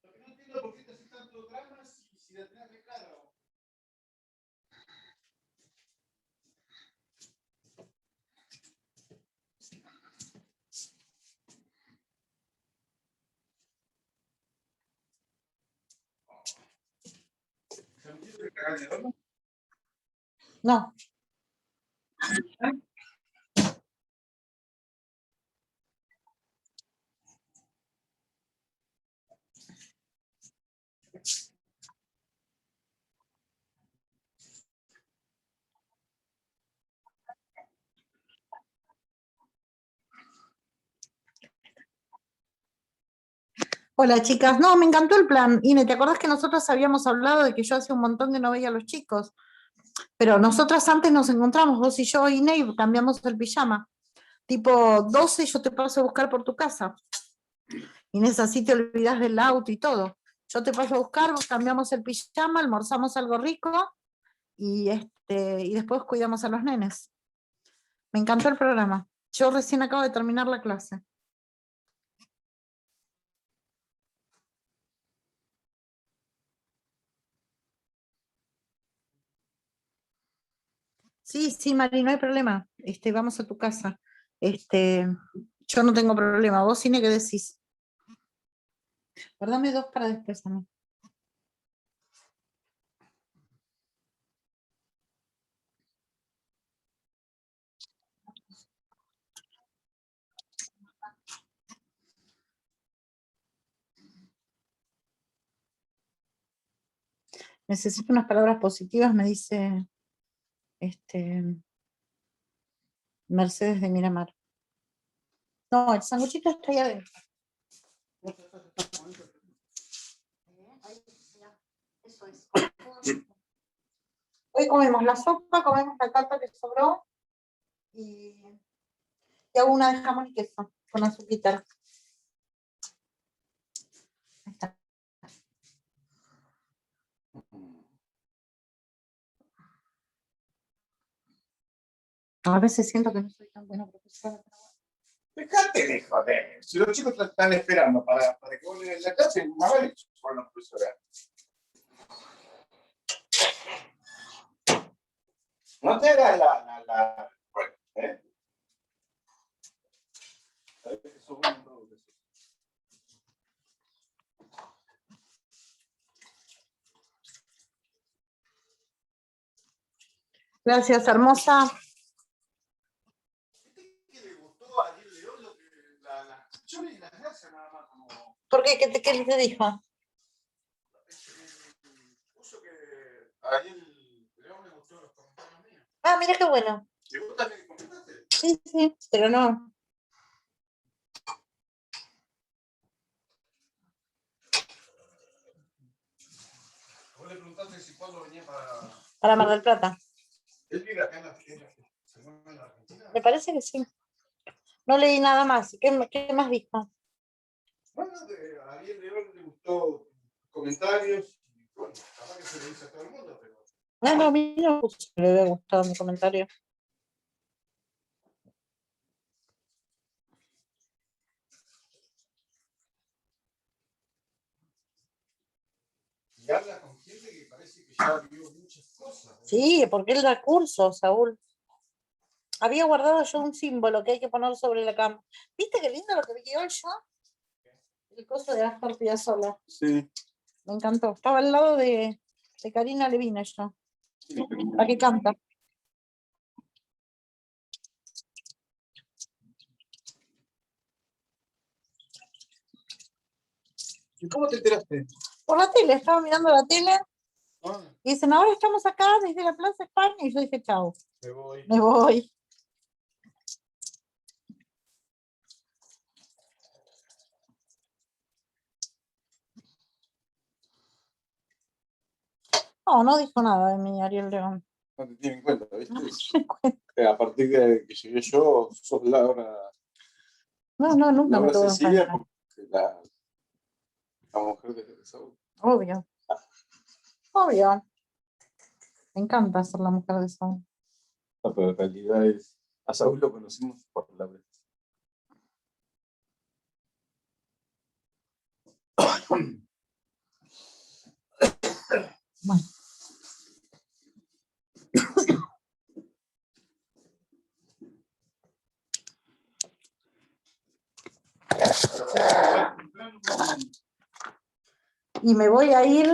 Lo que no entiendo es por qué te haces tanto drama si la tenés re clara. ¿Se me quiere cagar el horno? No. Hola chicas, no, me encantó el plan. Ine, ¿te acordás que nosotros habíamos hablado de que yo hace un montón que no veía a los chicos? Pero nosotras antes nos encontramos, vos y yo, Ine, y cambiamos el pijama. Tipo 12 yo te paso a buscar por tu casa. Inés, así te olvidás del auto y todo. Yo te paso a buscar, cambiamos el pijama, almorzamos algo rico y después cuidamos a los nenes. Me encantó el programa. Yo recién acabo de terminar la clase. Sí, sí, Mari, no hay problema. Vamos a tu casa. Yo no tengo problema. ¿Vos, Cine, qué decís? Guardame 2 para después a mí. Necesito unas palabras positivas, me dice Mercedes de Miramar. No, el sanguchito está ahí adentro. Eso es. Hoy comemos la sopa, comemos la tarta que sobró y hago una de jamón y queso con azuquita. Ahí está. A veces siento que no soy tan buena profesora. Dejate de joder. Si los chicos te están esperando para que vos lees la clase, más vale que por la profesora. No te hagas la... Bueno, ¿eh? Sabés que sos bueno en todo eso. Gracias, hermosa. ¿Qué le gustó a Ariel León lo que yo leí las gracias nada más como ¿Por qué? ¿Qué te dijo? puso que a Ariel León le gustó los comentarios míos. Ah, mira qué bueno. ¿Y vos también comentaste? Sí, sí, pero no. Vos le preguntaste si cuándo venía para... Para Mar del Plata. ¿Él vive acá en la Argentina? Me parece que sí. No leí nada más. ¿Qué más dijo? Bueno, a Ariel León le gustó comentarios. Y bueno, capaz que se lo dice a todo el mundo, pero... No, a mí no le había gustado mi comentario. Y habla con gente que parece que ya vio muchas cosas. ¿Eh? Sí, porque él da cursos, Saúl. Había guardado yo un símbolo que hay que poner sobre la cama. ¿Viste qué lindo lo que vi hoy yo? El coso de Astor Piazzolla. Sí. Me encantó. Estaba al lado de Karina Levina yo. La que canta. ¿Y cómo te enteraste? Por la tele, estaba mirando la tele Ah, y dicen, ahora estamos acá desde la Plaza España y yo dije, chao, me voy. me voy. No, no dijo nada de mí, Ariel León. No te tiene en cuenta, ¿viste? No, me tiene en cuenta. A partir de que llegué yo, sos Laura, No, nunca me Laura tuvo en Cecilia, cuenta. porque la mujer de Saúl. Obvio. Obvio. Me encanta ser la mujer de Saúl. No, pero en realidad a Saúl lo conocimos por Laura. Bueno. Y me voy a ir,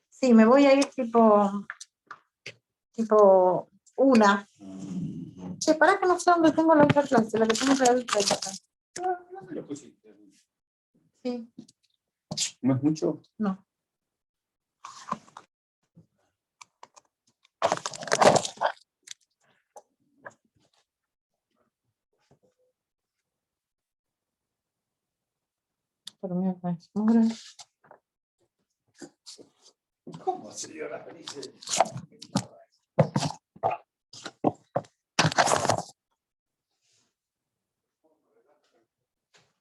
sí, me voy a ir tipo 1. Che, pará que no sé dónde tengo la otra clase, la que tengo que dar el 30. ¿Dónde lo pusiste? Sí, ¿No es mucho? no. Pero mira, pues, mugre. ¿Cómo, señora Felice?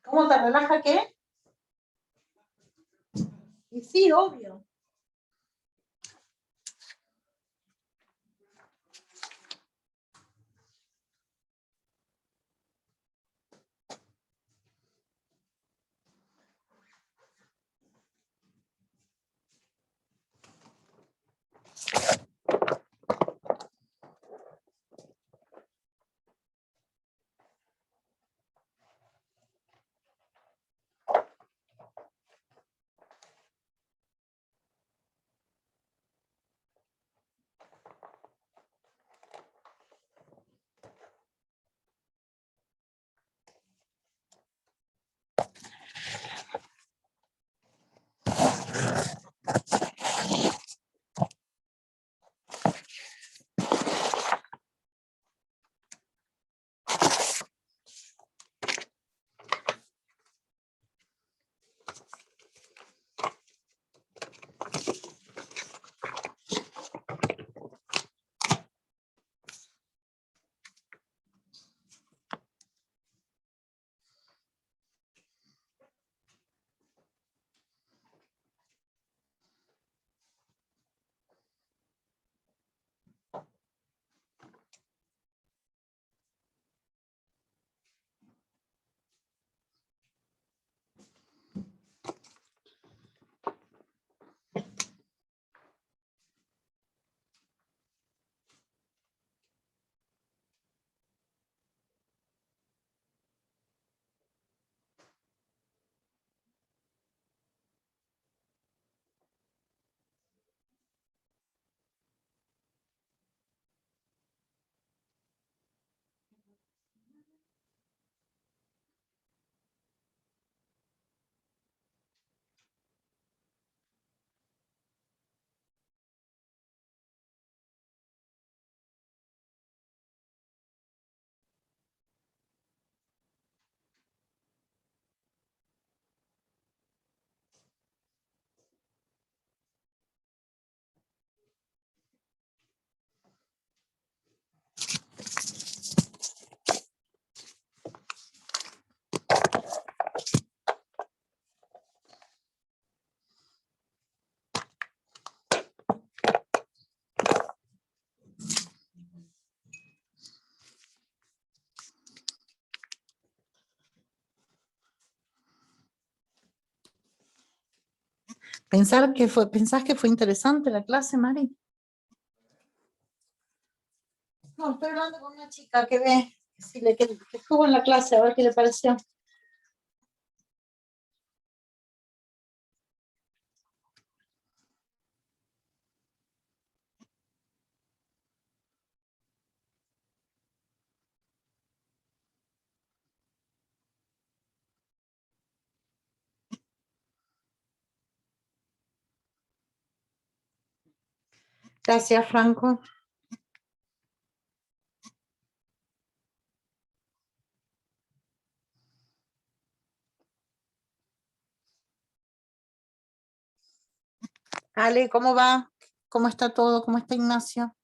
¿Cómo te relaja qué? Y sí, obvio. ¿Pensás que fue interesante la clase, Mari? No, estoy hablando con una chica que ve, que estuvo en la clase, a ver qué le pareció. Gracias, Franco. Ale, ¿cómo va? ¿Cómo está todo? ¿Cómo está Ignacio?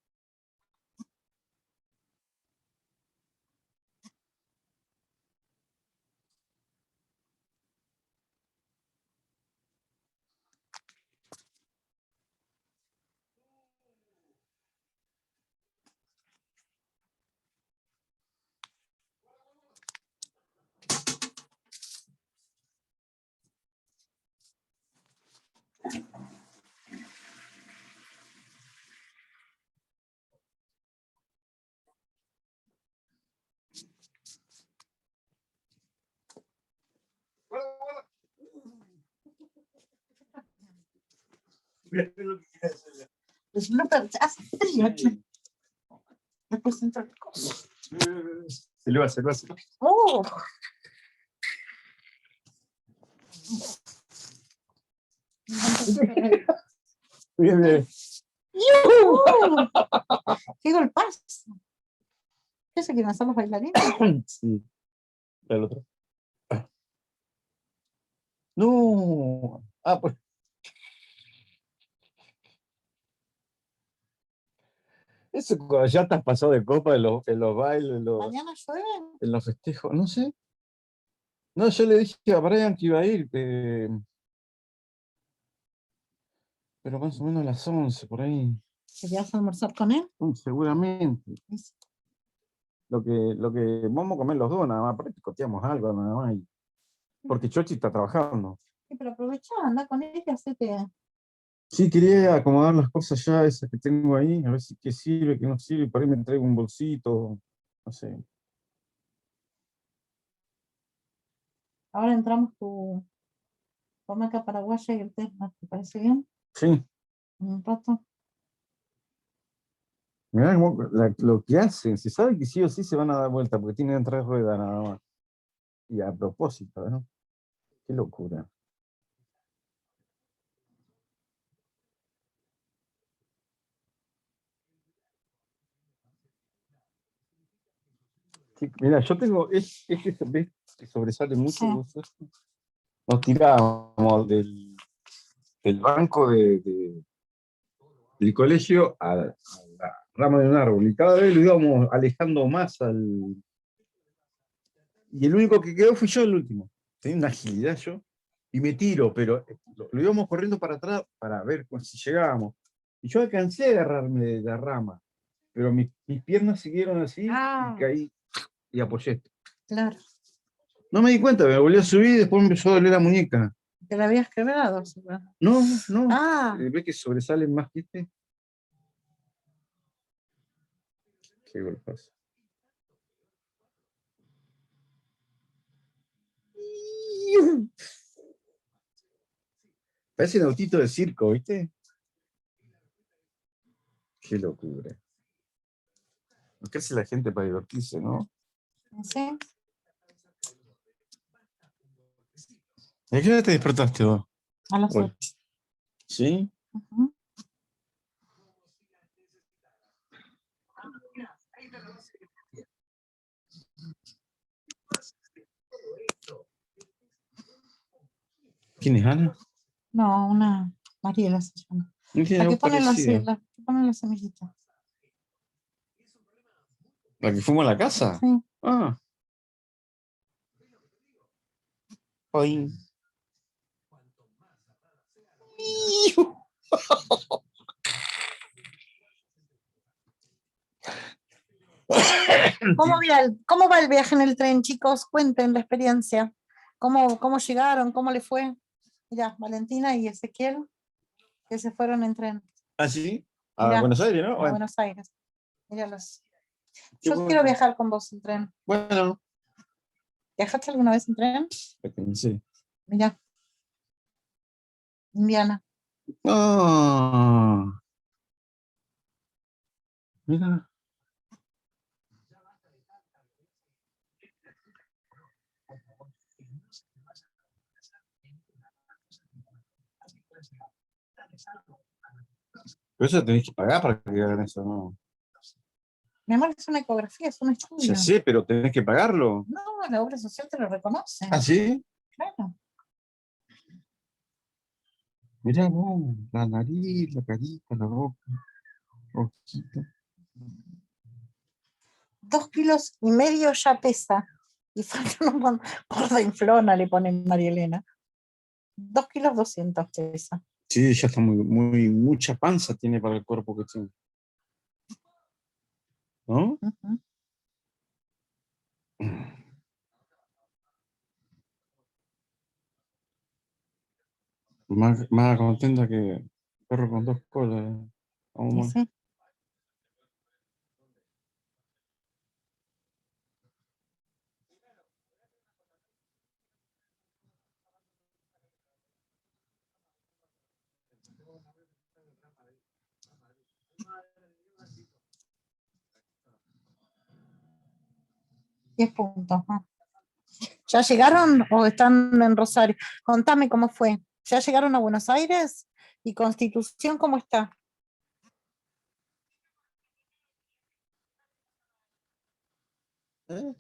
Pues no, pero hace frío aquí. Después entra el coso. Se lo hace. ¡Oh! Bien. ¡Yujú! ¡Qué golpazo! ¿Qué se quieren hacer los bailarines? Sí. El otro. No. Ah, pues. Eso cuando ya estás pasado de copa en los bailes, Mañana llueve. en los festejos, no sé. No, yo le dije a Brian que iba a ir, pero más o menos a las 11, por ahí. ¿Querías almorzar con él? Seguramente. Lo que vamos a comer los dos, nada más, por ahí picoteamos algo, nada más. Porque Chochi está trabajando. Sí, pero aprovecha, anda con él y hacete. Sí, quería acomodar las cosas ya, esas que tengo ahí, a ver si qué sirve, qué no sirve, por ahí me traigo un bolsito, no sé. Ahora entramos tu hamaca paraguaya y el té. ¿Te parece bien? Sí, En un rato. mirá lo que hacen, se sabe que sí o sí se van a dar vuelta, porque tienen 3 ruedas nada más. Y a propósito, ¿no? Qué locura. Sí, mira, yo tengo, ¿ves? Que sobresale mucho. Sí. ¿Vos esto? Nos tirábamos del banco del colegio a la rama de un árbol, y cada vez lo íbamos alejando más y el único que quedó fui yo, el último. Tenía una agilidad yo, y me tiro, pero lo íbamos corriendo para atrás para ver si llegábamos. Y yo alcancé a agarrarme de la rama, pero mis piernas siguieron así, Ah. y caí y apoyé. Claro. No me di cuenta, me volví a subir y después me empezó a doler la muñeca. ¿Te la habías quebrado? No, no. Ah. ¿Ves que sobresalen más, viste? Qué golpazo. Parece un autito de circo, ¿viste? Qué locura. ¿Qué hace la gente para divertirse, no? ¿Sí? ¿A qué hora te despertaste vos? A las Hoy. 8. ¿Sí? Ujú. ¿Quién es Ana? No, una Mariela se llama. No tiene La que voz pone parecida. la que pone las semillitas. ¿La que fuimos a la casa? Sí. Ah. Hoy. ¿Cómo va el viaje en el tren, chicos? Cuenten la experiencia. ¿Cómo llegaron? ¿Cómo le fue? Mira, Valentina y Ezequiel, que se fueron en tren. ¿Ah, sí? A Mirá, Buenos Aires, ¿no? a Bueno, Buenos Aires. Míralos. qué Yo bueno. quiero viajar con vos en tren. Bueno, ¿Viajaste alguna vez en tren? sí. Mira. Indiana. Ah. Mira. Pero eso tenés que pagar para que hagan eso, ¿no? Mi amor, es una ecografía, es un estudio. Ya sé, pero tenés que pagarlo. No, la obra social te lo reconoce. ¿Ah, sí? Claro. Mirá vos, la nariz, la carita, la boca, ojito. 2,5 kilos ya pesa. Y falta un montón. Gorda inflona, le pone María Elena. 2,2 kilos pesa. Sí, ella está mucha panza tiene para el cuerpo que tiene. ¿No? Ujú. Más contenta que perro con 2 colas. Y Vamos, sí. $10. ¿Ya llegaron o están en Rosario? Contame cómo fue. ¿Ya llegaron a Buenos Aires? ¿Y Constitución cómo está? ¿Eh?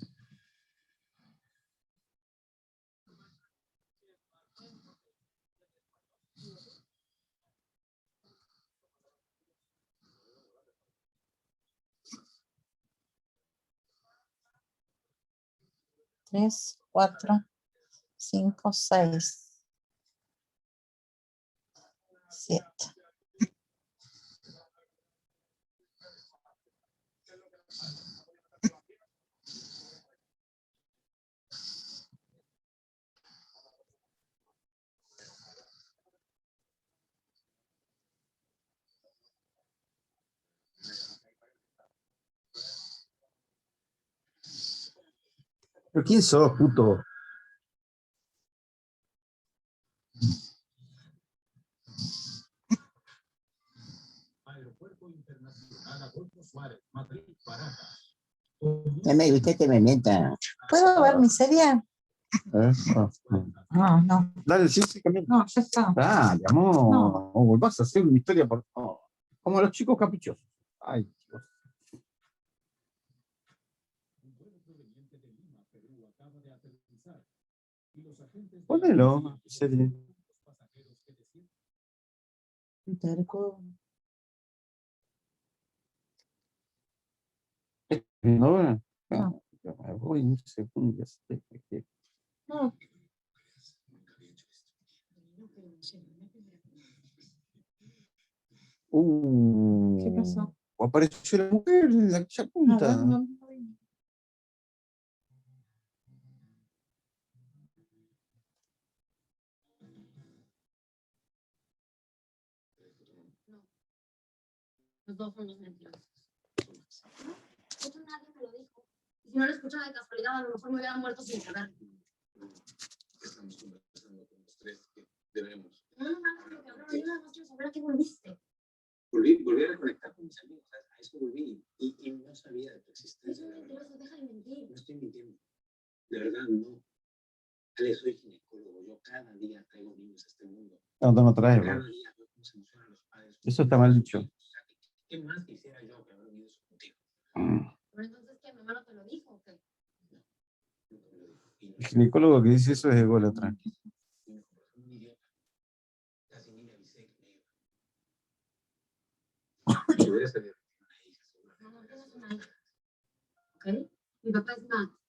Tres, 4, 5, 6, 7. ¿Pero quién sos, puto? Usted que me meta. ¿Puedo ver mi serie? Ah. No. Dale, sí, cambiando. No, ya está. Dale, amor. No. Oh, vas a hacer una historia como los chicos caprichosos. Ay, chicos. Ponelo, serie. Terco. ¿Viendo ahora? No. Yo me voy un segundo. No. ¿Qué pasó? Apareció la mujer en aquella A punta. ver, no. Los dos son los mentirosos. Eso nadie me lo dijo. Y si no lo escuchaba de casualidad, a lo mejor me hubieran muerto sin saber. Estamos conversando con los tres que debemos. No, lo que hablo, yo nada más quiero saber a qué volviste. Volví a reconectar con mis amigos, a eso volví. Y no sabía de tu Es existencia. un De verdad. mentiroso, deja de mentir. No estoy mintiendo. De verdad, no. Ale, soy ginecólogo. Yo cada día traigo niños a este mundo. No traes, Cada bro. día veo cómo se emocionan los padres. Eso está mal dicho. O sea, ¿qué más quisiera yo que haber vivido eso contigo? Pero entonces, ¿qué? ¿Mi mamá no te lo dijo o qué? No, nunca me lo dijo. Y no El ginecólogo que dice eso es ególatra. un idiota. Casi ni le avisé que me iba. Yo voy a salir. No, tienes una hija. ¿Ok? Mi papá es Max.